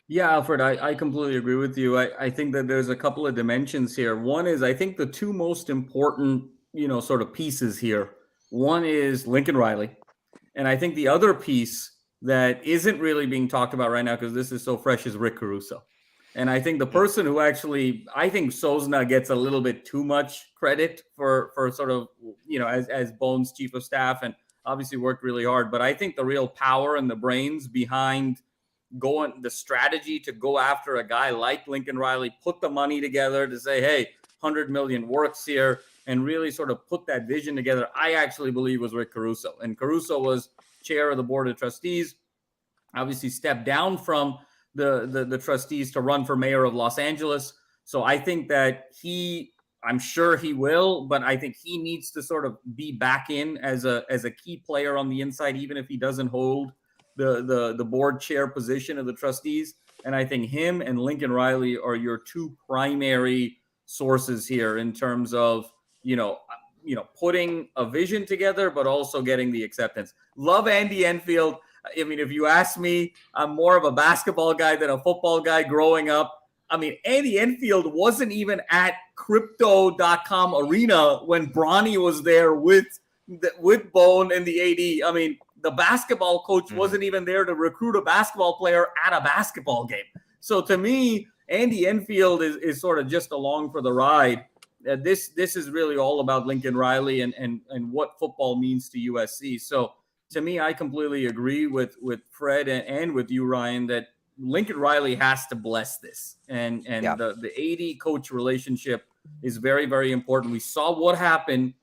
Yeah, Alfred, I completely agree with you. I think that there's a couple of dimensions here. One is I think the two most important, sort of pieces here. One is Lincoln Riley. And I think the other piece that isn't really being talked about right now because this is so fresh is Rick Caruso. And I think the person who I think Sosna gets a little bit too much credit for sort of, as Bohn's chief of staff and obviously worked really hard. But I think the real power and the brains behind the strategy to go after a guy like Lincoln Riley, put the money together to say, hey, 100 million works here, and really sort of put that vision together, I actually believe was Rick Caruso. And Caruso was chair of the board of trustees, obviously stepped down from the trustees to run for mayor of Los Angeles. So I think that I'm sure he will, but I think he needs to sort of be back in as a key player on the inside, even if he doesn't hold the board chair position of the trustees. And I think him and Lincoln Riley are your two primary sources here in terms of, putting a vision together, but also getting the acceptance. Love Andy Enfield. I mean, if you ask me, I'm more of a basketball guy than a football guy growing up. I mean, Andy Enfield wasn't even at crypto.com arena when Bronny was there with Bohn and the AD. I mean, the basketball coach wasn't even there to recruit a basketball player at a basketball game. So to me, Andy Enfield is sort of just along for the ride. This is really all about Lincoln Riley and what football means to USC. So to me, I completely agree with Fred and with you, Ryan, that Lincoln Riley has to bless this. And the AD coach relationship is very, very important. We saw what happened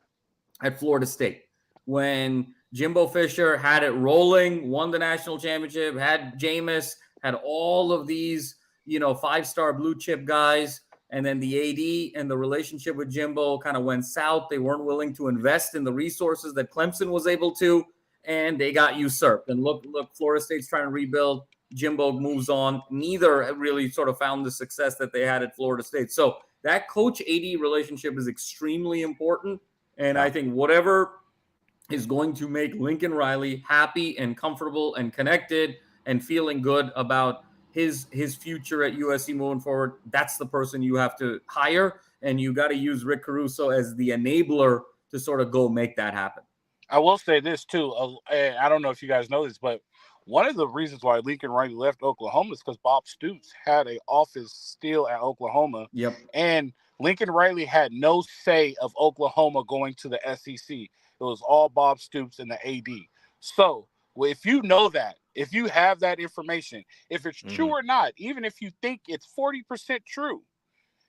at Florida State when Jimbo Fisher had it rolling, won the national championship, had Jameis, had all of these, 5-star blue chip guys. And then the AD and the relationship with Jimbo kind of went south. They weren't willing to invest in the resources that Clemson was able to, and they got usurped. And look, Florida State's trying to rebuild. Jimbo moves on. Neither really sort of found the success that they had at Florida State. So that coach-AD relationship is extremely important. And I think whatever is going to make Lincoln Riley happy and comfortable and connected and feeling good about his future at USC moving forward, that's the person you have to hire, and you got to use Rick Caruso as the enabler to sort of go make that happen. I will say this too. I don't know if you guys know this, but one of the reasons why Lincoln Riley left Oklahoma is because Bob Stoops had an office still at Oklahoma. Yep. And Lincoln Riley had no say of Oklahoma going to the SEC. It was all Bob Stoops and the AD. So if you know that, if you have that information, if it's true or not, even if you think it's 40% true,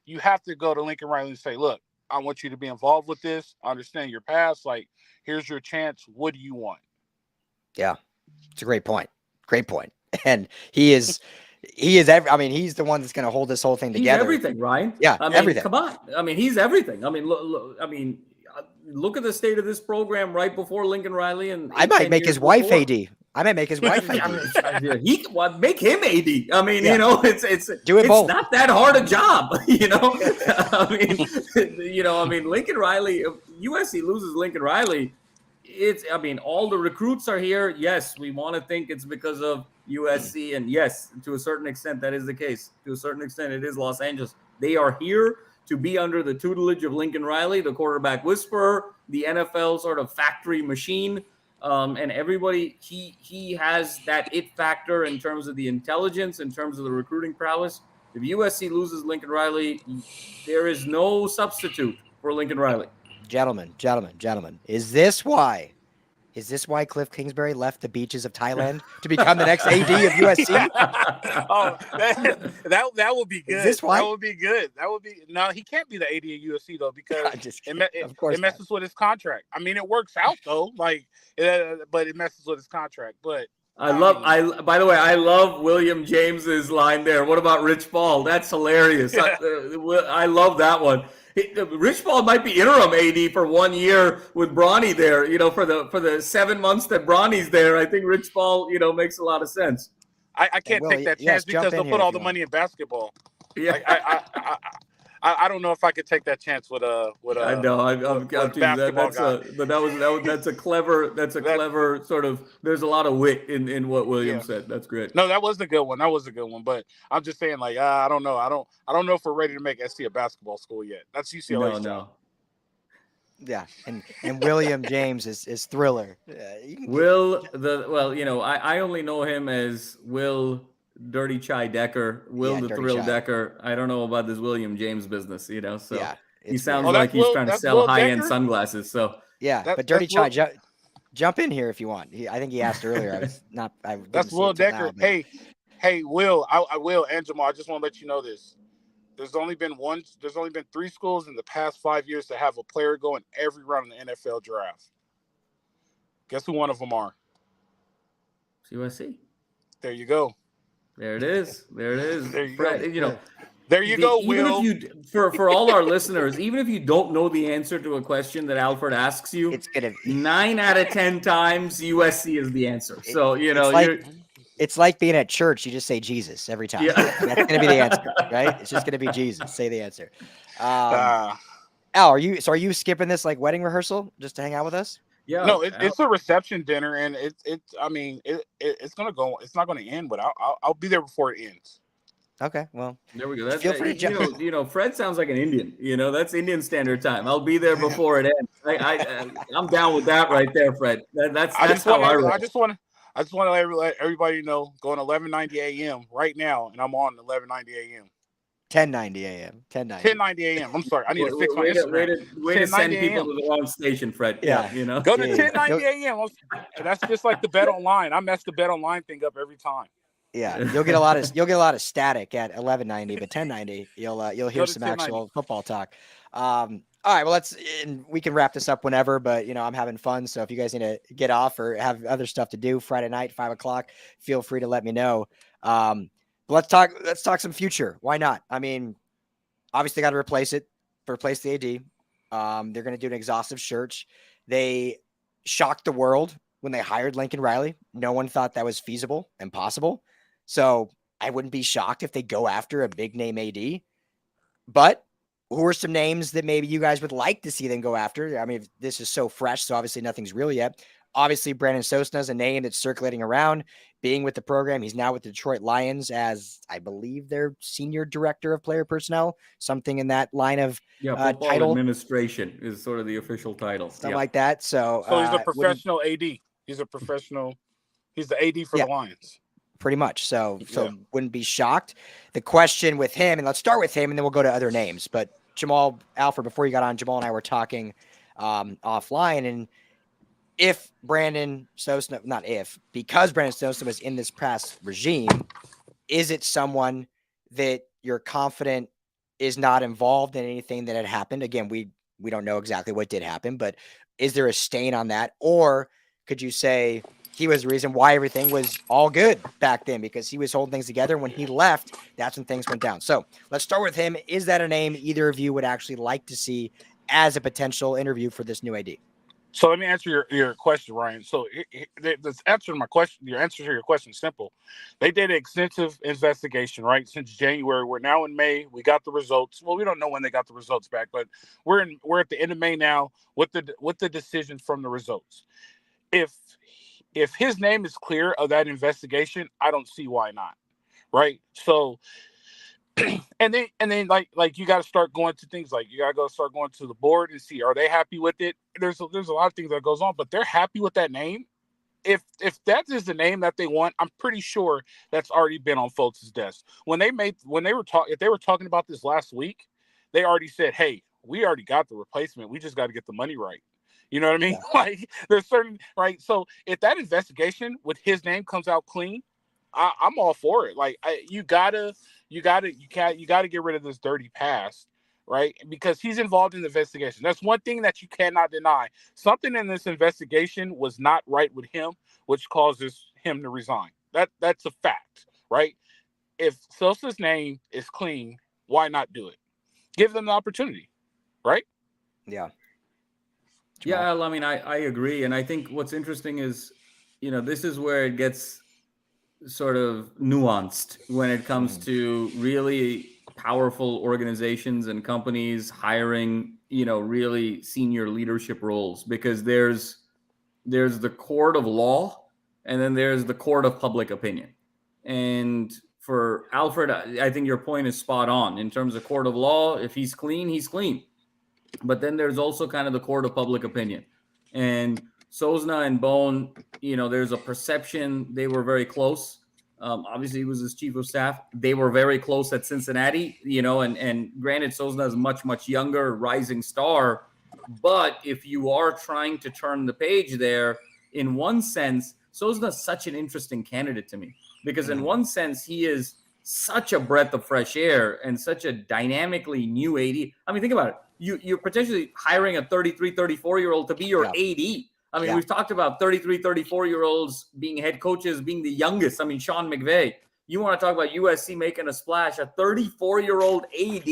you have to go to Lincoln Riley and say, look, I want you to be involved with this. I understand your past. Like, here's your chance. What do you want? Yeah, it's a great point. Great point. And he is he's the one that's going to hold this whole thing together. He's everything, Ryan. Yeah, I mean, everything. Come on. I mean, he's everything. I mean, look at the state of this program right before Lincoln Riley. And I might make his wife AD. I might make his wife AD. Make him AD. I mean, you know, it's both. not that hard a job, you know. I mean, Lincoln Riley. If USC loses Lincoln Riley, all the recruits are here. Yes, we want to think it's because of USC, and yes, to a certain extent, that is the case. To a certain extent, it is Los Angeles. They are here to be under the tutelage of Lincoln Riley, the quarterback whisperer, the NFL sort of factory machine. And everybody, he has that it factor in terms of the intelligence, in terms of the recruiting prowess. If USC loses Lincoln Riley, there is no substitute for Lincoln Riley. Gentlemen, is this why Cliff Kingsbury left the beaches of Thailand to become the next AD of USC? Oh, that would be good. Is this why? That would be good. No, he can't be the AD of USC though, because it messes with his contract. I mean, it works out though, but it messes with his contract. But by the way, I love William James's line there. What about Rich Paul? That's hilarious. Yeah. I love that one. Rich Paul might be interim AD for 1 year with Bronny there, you know, for the 7 months that Bronny's there. I think Rich Paul, you know, makes a lot of sense. I can't take that chance because they'll put all the money in basketball. Yeah. I don't know if I could take that chance with I know. I'm basketball guy. But that's a clever sort of. There's a lot of wit in what William said. That's great. No, that was a good one. But I'm just saying, like, I don't know. I don't know if we're ready to make SC a basketball school yet. That's UCLA's job. Yeah, and William James is Thriller. I only know him as Will Dirty Chai Decker, the Thrill Chai. Decker. I don't know about this William James business, you know. So he sounds like he's trying to sell high-end sunglasses. So but Dirty Chai, jump in here if you want. I think he asked earlier. That's Will Decker. Now, hey, Will. I will, and Jamal. I just want to let you know this. There's only been 3 schools in the past 5 years to have a player go in every round in the NFL draft. Guess who one of them are? USC. There you go. There it is. There you go. There you go, Will. For all our listeners, even if you don't know the answer to a question that Alfred asks you, it's gonna 9 out of 10 times USC is the answer. So it's like being at church. You just say Jesus every time. Yeah. That's gonna be the answer, right? It's just gonna be Jesus. Say the answer. Al, are you skipping this like wedding rehearsal just to hang out with us? Yeah. No, it's a reception dinner, and it's gonna go. It's not gonna end, but I'll be there before it ends. Okay, well, there we go. Feel free to Fred sounds like an Indian. You know, that's Indian Standard Time. I'll be there before it ends. I'm down with that right there, Fred. That's how I roll. I just want to let everybody know, going 11:90 a.m. right now, and I'm on 11:90 a.m. 10:90 a.m. 10:90 a.m. I'm sorry, I need to fix my Instagram. Way to send people to the wrong station, Fred. Yeah, you know. Go to 10:90 a.m. That's just like the Bet Online. I mess the Bet Online thing up every time. Yeah, you'll get a lot of static at 11:90, but 10:90 you'll hear some actual football talk. All right, well we can wrap this up whenever, but I'm having fun. So if you guys need to get off or have other stuff to do Friday night, 5:00, feel free to let me know. Let's talk some future. Why not? I mean, obviously got to replace the AD. They're going to do an exhaustive search. They shocked the world when they hired Lincoln Riley. No one thought that was feasible and possible. So I wouldn't be shocked if they go after a big name AD, but who are some names that maybe you guys would like to see them go after? I mean, this is so fresh, so obviously nothing's real yet. Obviously, Brenden Sosna is a name that's circulating around, being with the program. He's now with the Detroit Lions as, I believe, their senior director of player personnel, something in that line of football title. Administration is sort of the official title. Something like that. So he's a professional AD. He's a professional. He's the AD for the Lions. Pretty much. So wouldn't be shocked. The question with him, and let's start with him, and then we'll go to other names. But Jamal, Alfred, before you got on, Jamal and I were talking offline, and if Brenden Sosna, because Brenden Sosna was in this past regime, is it someone that you're confident is not involved in anything that had happened? Again, we don't know exactly what did happen, but is there a stain on that? Or could you say he was the reason why everything was all good back then, because he was holding things together? When he left, that's when things went down. So let's start with him. Is that a name either of you would actually like to see as a potential interview for this new AD? So let me answer your question, Ryan. So this answer to my question, your answer to your question is simple. They did an extensive investigation, right? Since January, we're now in May. We got the results. Well, we don't know when they got the results back, but we're at the end of May now with the decisions from the results. If his name is clear of that investigation, I don't see why not, right? So. And then like you got to start going to things like you got to go start going to the board and see, are they happy with it? There's a lot of things that goes on, but they're happy with that name. If that is the name that they want, I'm pretty sure that's already been on folks' desk. If they were talking about this last week, they already said, hey, we already got the replacement. We just got to get the money right. You know what I mean? Yeah. Like there's certain, right? So if that investigation with his name comes out clean, I'm all for it. Like you gotta get rid of this dirty past, right? Because he's involved in the investigation. That's one thing that you cannot deny. Something in this investigation was not right with him, which causes him to resign. That's a fact, right? If Sosa's name is clean, why not do it? Give them the opportunity, right? Yeah. Jamal? Yeah, I mean, I agree. And I think what's interesting is, this is where it gets sort of nuanced when it comes to really powerful organizations and companies hiring, really senior leadership roles, because there's the court of law and then there's the court of public opinion. And for Alfred, I think your point is spot on in terms of court of law. If he's clean, he's clean. But then there's also kind of the court of public opinion. And Sosna and Bohn, there's a perception they were very close. Obviously, he was his chief of staff. They were very close at Cincinnati, and granted, Sosna is much, much younger, rising star. But if you are trying to turn the page there, in one sense, Sosna is such an interesting candidate to me, because in one sense, he is such a breath of fresh air and such a dynamically new AD. I mean, think about it. You're potentially hiring a 33, 34-year-old to be your AD. I mean, we've talked about 33, 34-year-olds being head coaches, being the youngest. I mean, Sean McVay. You want to talk about USC making a splash, a 34-year-old AD?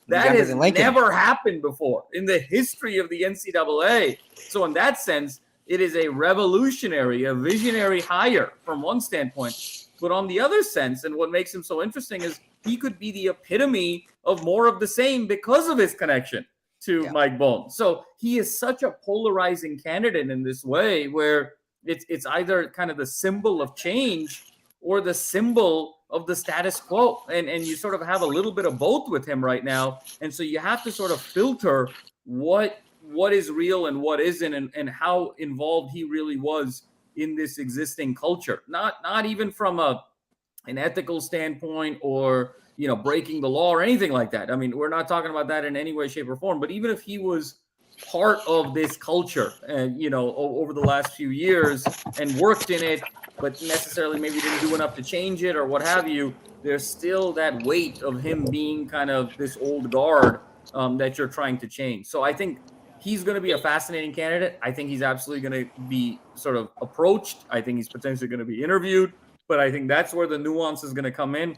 That has never happened before in the history of the NCAA. So in that sense, it is a revolutionary, a visionary hire from one standpoint. But on the other sense, and what makes him so interesting is he could be the epitome of more of the same because of his connection to Mike Bohn. So he is such a polarizing candidate in this way, where it's either kind of the symbol of change or the symbol of the status quo. And you sort of have a little bit of both with him right now. And so you have to sort of filter what is real and what isn't, and how involved he really was in this existing culture. Not even from an ethical standpoint or breaking the law or anything like that. I mean, we're not talking about that in any way, shape, or form. But even if he was part of this culture and over the last few years and worked in it, but necessarily maybe didn't do enough to change it or what have you, there's still that weight of him being kind of this old guard that you're trying to change. So I think he's going to be a fascinating candidate. I think he's absolutely going to be sort of approached. I think he's potentially going to be interviewed, but I think that's where the nuance is going to come in.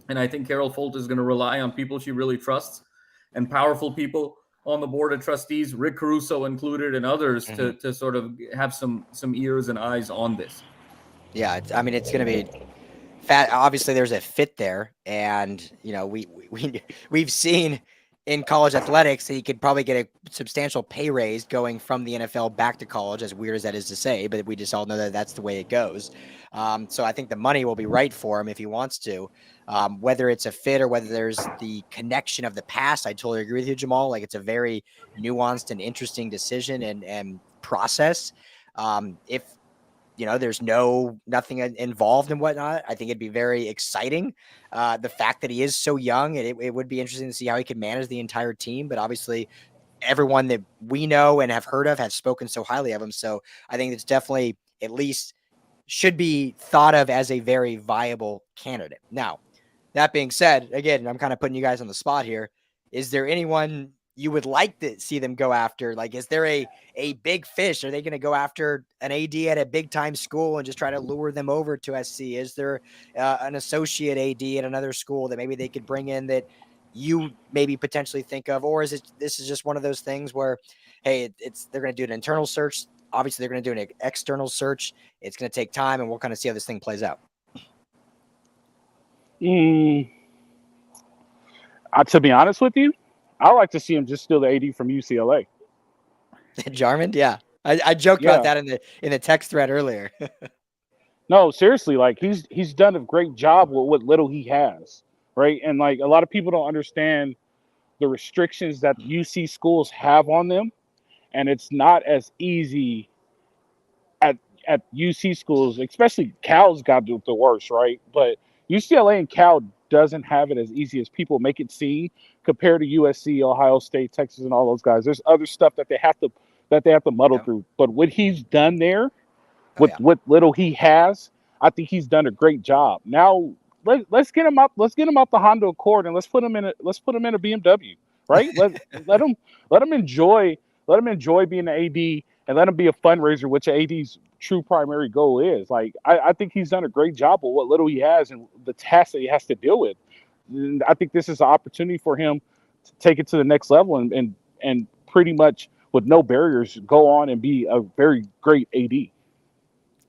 And I think Carol Folt is going to rely on people she really trusts and powerful people on the board of trustees, Rick Caruso included, and others to sort of have some ears and eyes on this. Yeah, it's going to be fat. Obviously, there's a fit there, and we've seen in college athletics, he could probably get a substantial pay raise going from the NFL back to college, as weird as that is to say, but we just all know that that's the way it goes. So I think the money will be right for him if he wants to. Whether it's a fit or whether there's the connection of the past, I totally agree with you, Jamal. Like, it's a very nuanced and interesting decision and process. If there's nothing involved and whatnot, I think it'd be very exciting. The fact that he is so young, it would be interesting to see how he can manage the entire team. But obviously, everyone that we know and have heard of have spoken so highly of him. So I think it's definitely at least should be thought of as a very viable candidate. Now, that being said, again, I'm kind of putting you guys on the spot here. Is there anyone you would like to see them go after? Like, is there a big fish? Are they going to go after an AD at a big time school and just try to lure them over to SC? Is there an associate AD at another school that maybe they could bring in that you maybe potentially think of? Or this is just one of those things where, hey, they're going to do an internal search. Obviously, they're going to do an external search. It's going to take time, and we'll kind of see how this thing plays out. To be honest with you, I like to see him just steal the AD from UCLA. Jarman, yeah. I joked about that in the text thread earlier. No, seriously, like he's done a great job with what little he has, right? And like a lot of people don't understand the restrictions that UC schools have on them, and it's not as easy at UC schools, especially Cal's got the worst, right? But UCLA and Cal doesn't have it as easy as people make it seem compared to USC, Ohio State, Texas, and all those guys. There's other stuff that they have to muddle through. But what he's done there with what little he has, I think he's done a great job. Now let's get him up. Let's get him out the Honda Accord and let's put him in a BMW, right? let him enjoy being an AD and let him be a fundraiser, which AD's true primary goal is. Like, I think he's done a great job with what little he has and the tasks that he has to deal with. And I think this is an opportunity for him to take it to the next level and pretty much with no barriers go on and be a very great AD.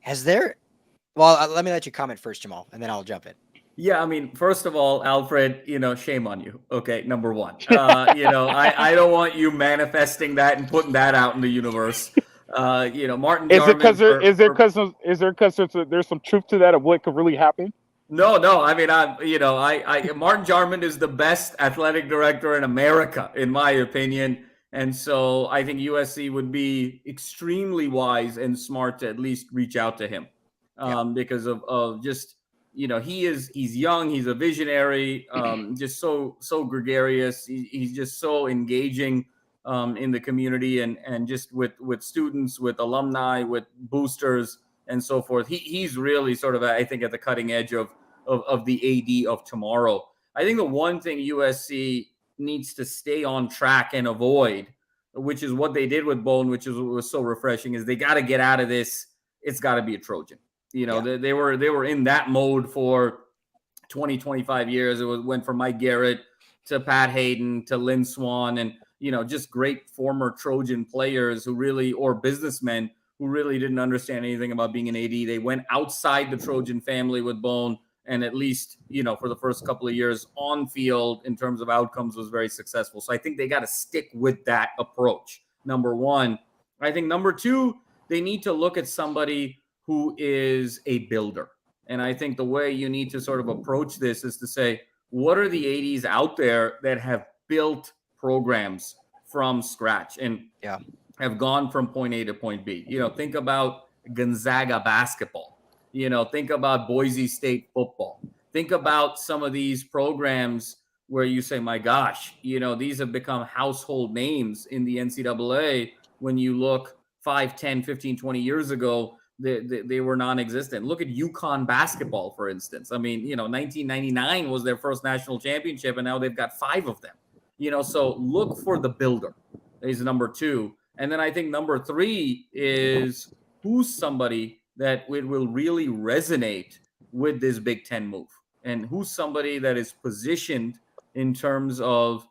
Let me let you comment first, Jamal, and then I'll jump in. Yeah, I mean, first of all, Alfred, shame on you. Okay, number one. I don't want you manifesting that and putting that out in the universe. Martin. Is it because there's some truth to that of what could really happen? No. I mean, Martin Jarman is the best athletic director in America, in my opinion, and so I think USC would be extremely wise and smart to at least reach out to him, because of just. He's young, he's a visionary, just so gregarious. He's just so engaging in the community and just with students, with alumni, with boosters, and so forth. He's really sort of, I think, at the cutting edge of the AD of tomorrow. I think the one thing USC needs to stay on track and avoid, which is what they did with Bohn, which was so refreshing, is they got to get out of this. It's got to be a Trojan. They were in that mode for 20, 25 years. Went from Mike Garrett to Pat Hayden to Lynn Swan and, just great former Trojan players or businessmen who really didn't understand anything about being an AD. They went outside the Trojan family with Bohn, and at least, for the first couple of years on field in terms of outcomes was very successful. So I think they got to stick with that approach. Number one. I think number two, they need to look at somebody who is a builder. And I think the way you need to sort of approach this is to say, what are the ADs out there that have built programs from scratch and have gone from point A to point B? Think about Gonzaga basketball. Think about Boise State football. Think about some of these programs where you say, my gosh, these have become household names in the NCAA. When you look 5, 10, 15, 20 years ago, they were non-existent. Look at UConn basketball, for instance. I mean, 1999 was their first national championship, and now they've got 5 of them. So look for the builder is number 2. And then I think number 3 is who's somebody that will really resonate with this Big Ten move, and who's somebody that is positioned in terms of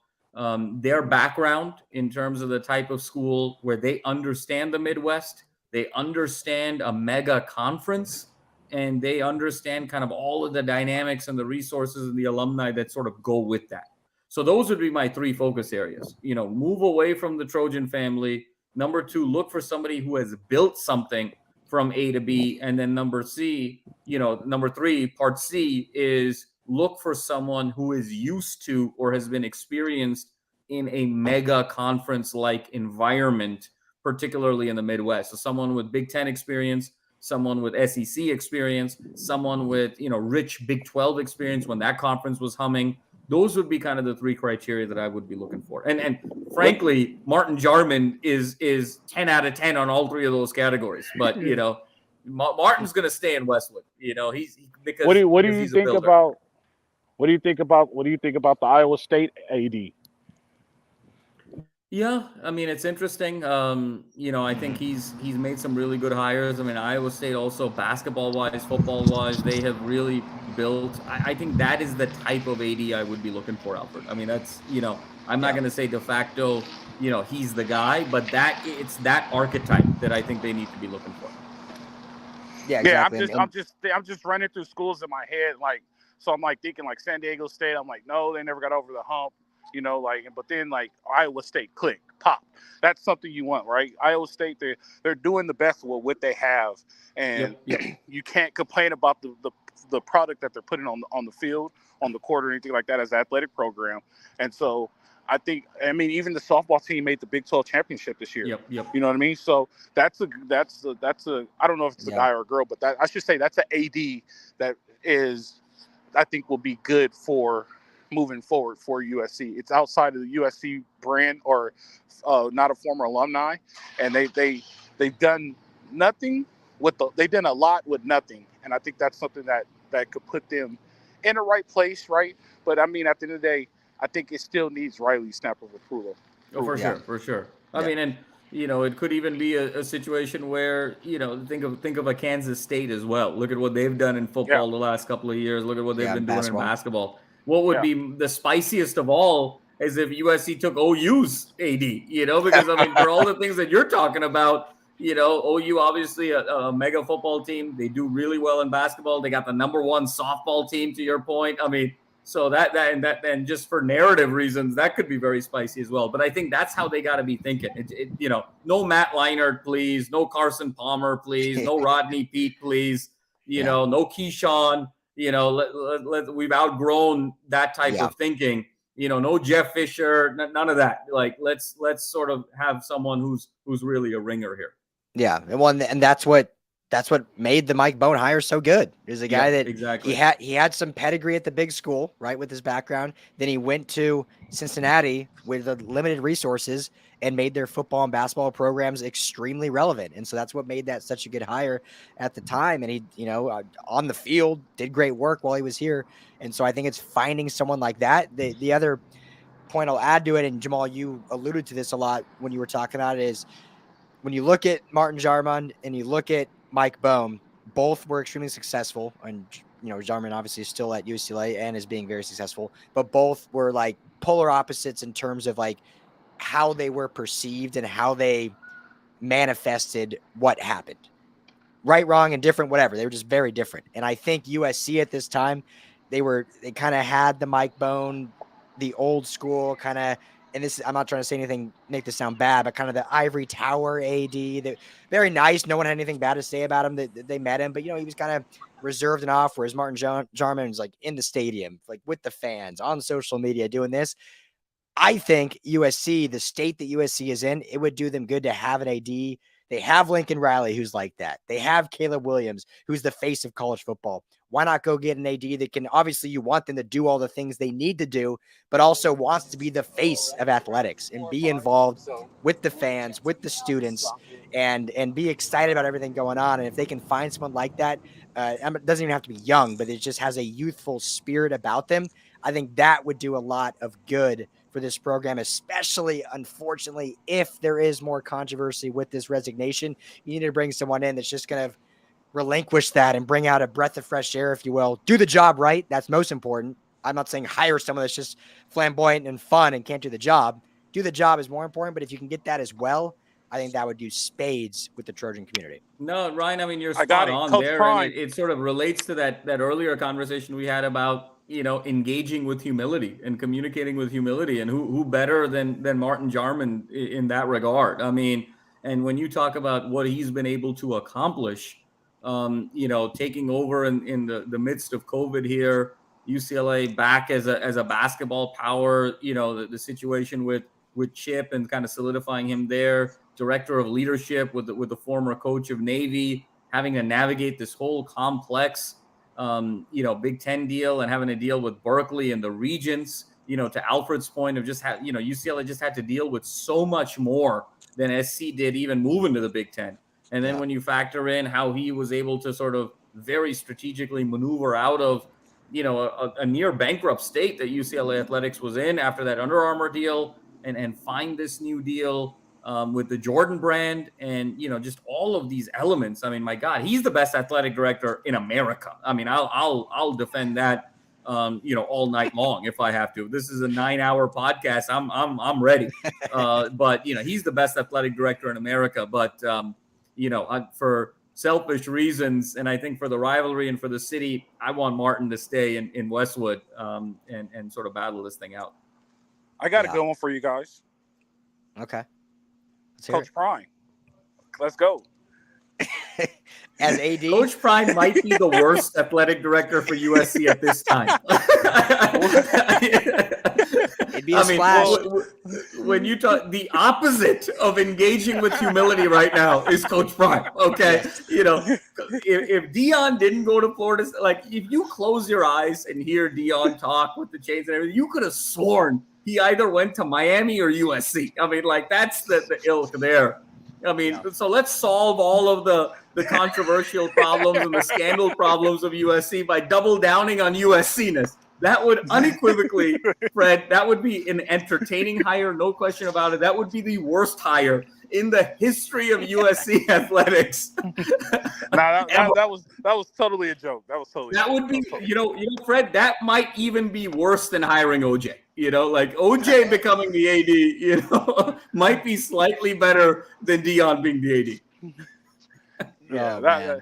their background, in terms of the type of school where they understand the Midwest. They understand a mega conference, and they understand kind of all of the dynamics and the resources and the alumni that sort of go with that. So those would be my 3 focus areas. Move away from the Trojan family. Number 2, look for somebody who has built something from A to B. And then number 3, part C is look for someone who is used to or has been experienced in a mega conference-like environment, particularly in the Midwest. So someone with Big Ten experience, someone with SEC experience, someone with, rich Big 12 experience when that conference was humming. Those would be kind of the 3 criteria that I would be looking for. And frankly, Martin Jarman is 10 out of 10 on all 3 of those categories. But, Martin's going to stay in Westwood. Because what do you he's a think builder. about what do you think about the Iowa State AD? Yeah, I mean, it's interesting. I think he's made some really good hires. I mean, Iowa State also basketball-wise, football-wise, they have really built. I think that is the type of AD I would be looking for, Alfred. I mean, that's, I'm not going to say de facto, he's the guy, but it's that archetype that I think they need to be looking for. Yeah, exactly. I'm just running through schools in my head, so I'm thinking San Diego State. I'm no, they never got over the hump. But then Iowa State click, pop. That's something you want, right? Iowa State, they're doing the best with what they have, and you can't complain about the product that they're putting on the field, on the court, or anything like that as an athletic program. And so I mean, even the softball team made the Big 12 championship this year. Yep. You know what I mean? So that's a I don't know if it's a guy or a girl, but I should say that's an AD that is, I think, will be good for moving forward for USC. It's outside of the USC brand, or not a former alumni, and they've done nothing they've done a lot with nothing, and I think that's something that could put them in the right place, right? But I mean, at the end of the day, I think it still needs Riley's stamp of approval. Oh, for sure. I mean, and it could even be a situation where, think of a Kansas State as well. Look at what they've done in football the last couple of years. Look at what they've been doing in basketball. What would be the spiciest of all is if USC took OU's AD, because I mean, for all the things that you're talking about, OU obviously a mega football team. They do really well in basketball. They got the number 1 softball team, to your point. I mean, so that and just for narrative reasons, that could be very spicy as well. But I think that's how they got to be thinking. No Matt Leinart, please. No Carson Palmer, please. No Rodney Pete, please. No Keyshawn. We've outgrown that type of thinking. No Jeff Fisher, none of that. Let's sort of have someone who's really a ringer here. Yeah, and that's what made the Mike Bohn hire so good. Is a guy that exactly. he had some pedigree at the big school, right, with his background. Then he went to Cincinnati with limited resources and made their football and basketball programs extremely relevant. And so that's what made that such a good hire at the time. And he, on the field, did great work while he was here. And so I think it's finding someone like that. The other point I'll add to it, and Jamal, you alluded to this a lot when you were talking about it, is when you look at Martin Jarman and you look at Mike Bohn, both were extremely successful. And, Jarman obviously is still at UCLA and is being very successful, but both were polar opposites in terms of how they were perceived and how they manifested what happened. Right, wrong, and different, whatever. They were just very different. And I think USC at this time, they kind of had the Mike Bohn, the old school kind of, and this, I'm not trying to say anything, make this sound bad, but kind of the ivory tower AD, that very nice. No one had anything bad to say about him. They met him, but he was kind of reserved and off, whereas Martin Jarman was in the stadium, with the fans, on social media, doing this. I think USC, the state that USC is in, it would do them good to have an AD. They have Lincoln Riley, who's like that. They have Caleb Williams, who's the face of college football. Why not go get an AD that can, obviously you want them to do all the things they need to do, but also wants to be the face of athletics and be involved with the fans, with the students, and be excited about everything going on. And if they can find someone like that, it doesn't even have to be young, but it just has a youthful spirit about them, I think that would do a lot of good for this program, especially, unfortunately, if there is more controversy with this resignation. You need to bring someone in that's just going to relinquish that and bring out a breath of fresh air, if you will. Do the job right. That's most important. I'm not saying hire someone that's just flamboyant and fun and can't do the job. Do the job is more important, but if you can get that as well, I think that would do spades with the Trojan community. No, Ryan, I mean, you're spot on there. And it sort of relates to that earlier conversation we had about, engaging with humility and communicating with humility. And who better than Martin Jarman in that regard? I mean, and when you talk about what he's been able to accomplish, taking over in the midst of COVID here, UCLA back as a basketball power, the situation with Chip and kind of solidifying him there, director of leadership with the former coach of Navy, having to navigate this whole complex, Big Ten deal and having to deal with Berkeley and the Regents, to Alfred's point of just UCLA just had to deal with so much more than SC did even moving to the Big Ten. And then when you factor in how he was able to sort of very strategically maneuver out of, a near bankrupt state that UCLA athletics was in after that Under Armour deal and find this new deal with the Jordan brand and, just all of these elements. I mean, my God, he's the best athletic director in America. I mean, I'll defend that, all night long if I have to. This is a 9-hour podcast. I'm ready. But, he's the best athletic director in America. But, for selfish reasons, and I think for the rivalry and for the city, I want Martin to stay in Westwood and sort of battle this thing out. I got a good one for you guys. Okay. Coach Prime. Let's go. As AD? Coach Prime might be the worst athletic director for USC at this time. It'd be a splash. When you talk, the opposite of engaging with humility right now is Coach Prime. Okay, if Dion didn't go to Florida, like if you close your eyes and hear Dion talk with the chains and everything, you could have sworn he either went to Miami or USC. I mean, like that's the ilk there. I mean, so let's solve all of the controversial problems and the scandal problems of USC by double downing on USC-ness. That would unequivocally, Fred, that would be an entertaining hire, no question about it. That would be the worst hire in the history of USC athletics. that was totally a joke. That would be, Fred, that might even be worse than hiring OJ. Like OJ becoming the AD, might be slightly better than Dion being the AD.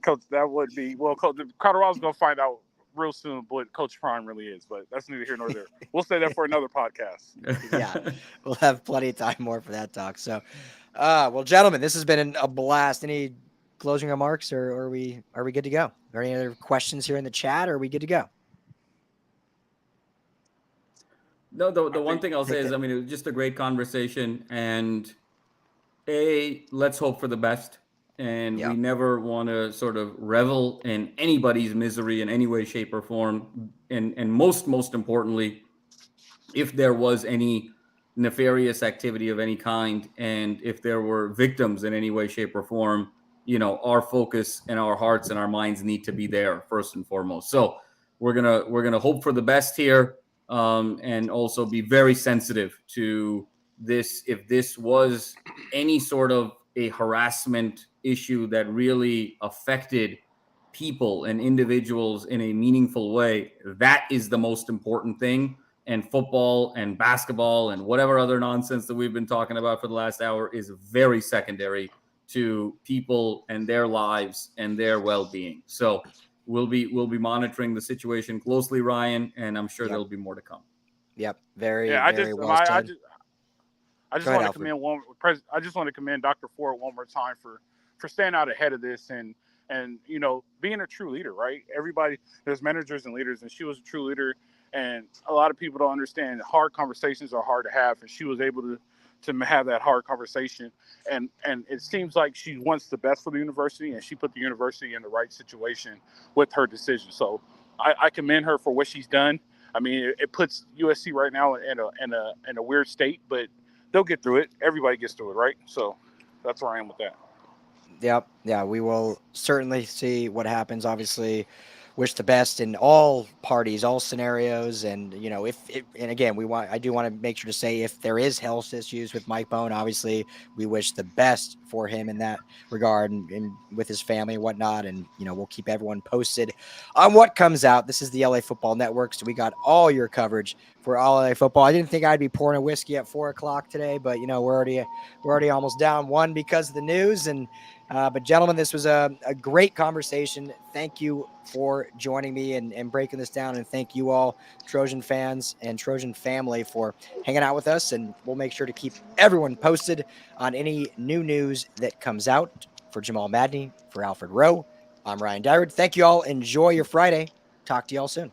Coach, that would be Coach Colorado's gonna find out real soon what Coach Prime really is, but that's neither here nor there. We'll say that for another podcast. Yeah, we'll have plenty of time more for that talk. So, well, gentlemen, this has been a blast. Any closing remarks, or are we good to go? Are there any other questions here in the chat, or are we good to go? No, the one thing I'll say is, I mean, it was just a great conversation, and let's hope for the best. And we never want to sort of revel in anybody's misery in any way, shape, or form. And most importantly, if there was any nefarious activity of any kind, and if there were victims in any way, shape, or form, our focus and our hearts and our minds need to be there first and foremost. So we're gonna hope for the best here, and also be very sensitive to this. If this was any sort of a harassment issue that really affected people and individuals in a meaningful way, that is the most important thing. And football and basketball and whatever other nonsense that we've been talking about for the last hour is very secondary to people and their lives and their well-being. So we'll be monitoring the situation closely, Ryan, and I'm sure there'll be more to come. Yep. Very well said. I just want to commend Dr. Ford one more time for staying out ahead of this and being a true leader, right? Everybody, there's managers and leaders, and she was a true leader. And a lot of people don't understand hard conversations are hard to have, and she was able to have that hard conversation. And it seems like she wants the best for the university, and she put the university in the right situation with her decision. So I commend her for what she's done. I mean, it puts USC right now in a weird state, but they'll get through it. Everybody gets through it, right? So that's where I am with that. Yep. Yeah, we will certainly see what happens. Obviously, wish the best in all parties, all scenarios. And, and again, I do want to make sure to say if there is health issues with Mike Bohn, obviously we wish the best for him in that regard and with his family and whatnot. And, we'll keep everyone posted on what comes out. This is the LA Football Network. So we got all your coverage for All Football. I didn't think I'd be pouring a whiskey at 4 o'clock today, but you know, we're already almost down one because of the news. And but gentlemen, this was a great conversation. Thank you for joining me and breaking this down. And thank you all, Trojan fans and Trojan family, for hanging out with us. And we'll make sure to keep everyone posted on any new news that comes out. For Jamal Madney, for Alfred Rowe, I'm Ryan Dyrud. Thank you all. Enjoy your Friday. Talk to y'all soon.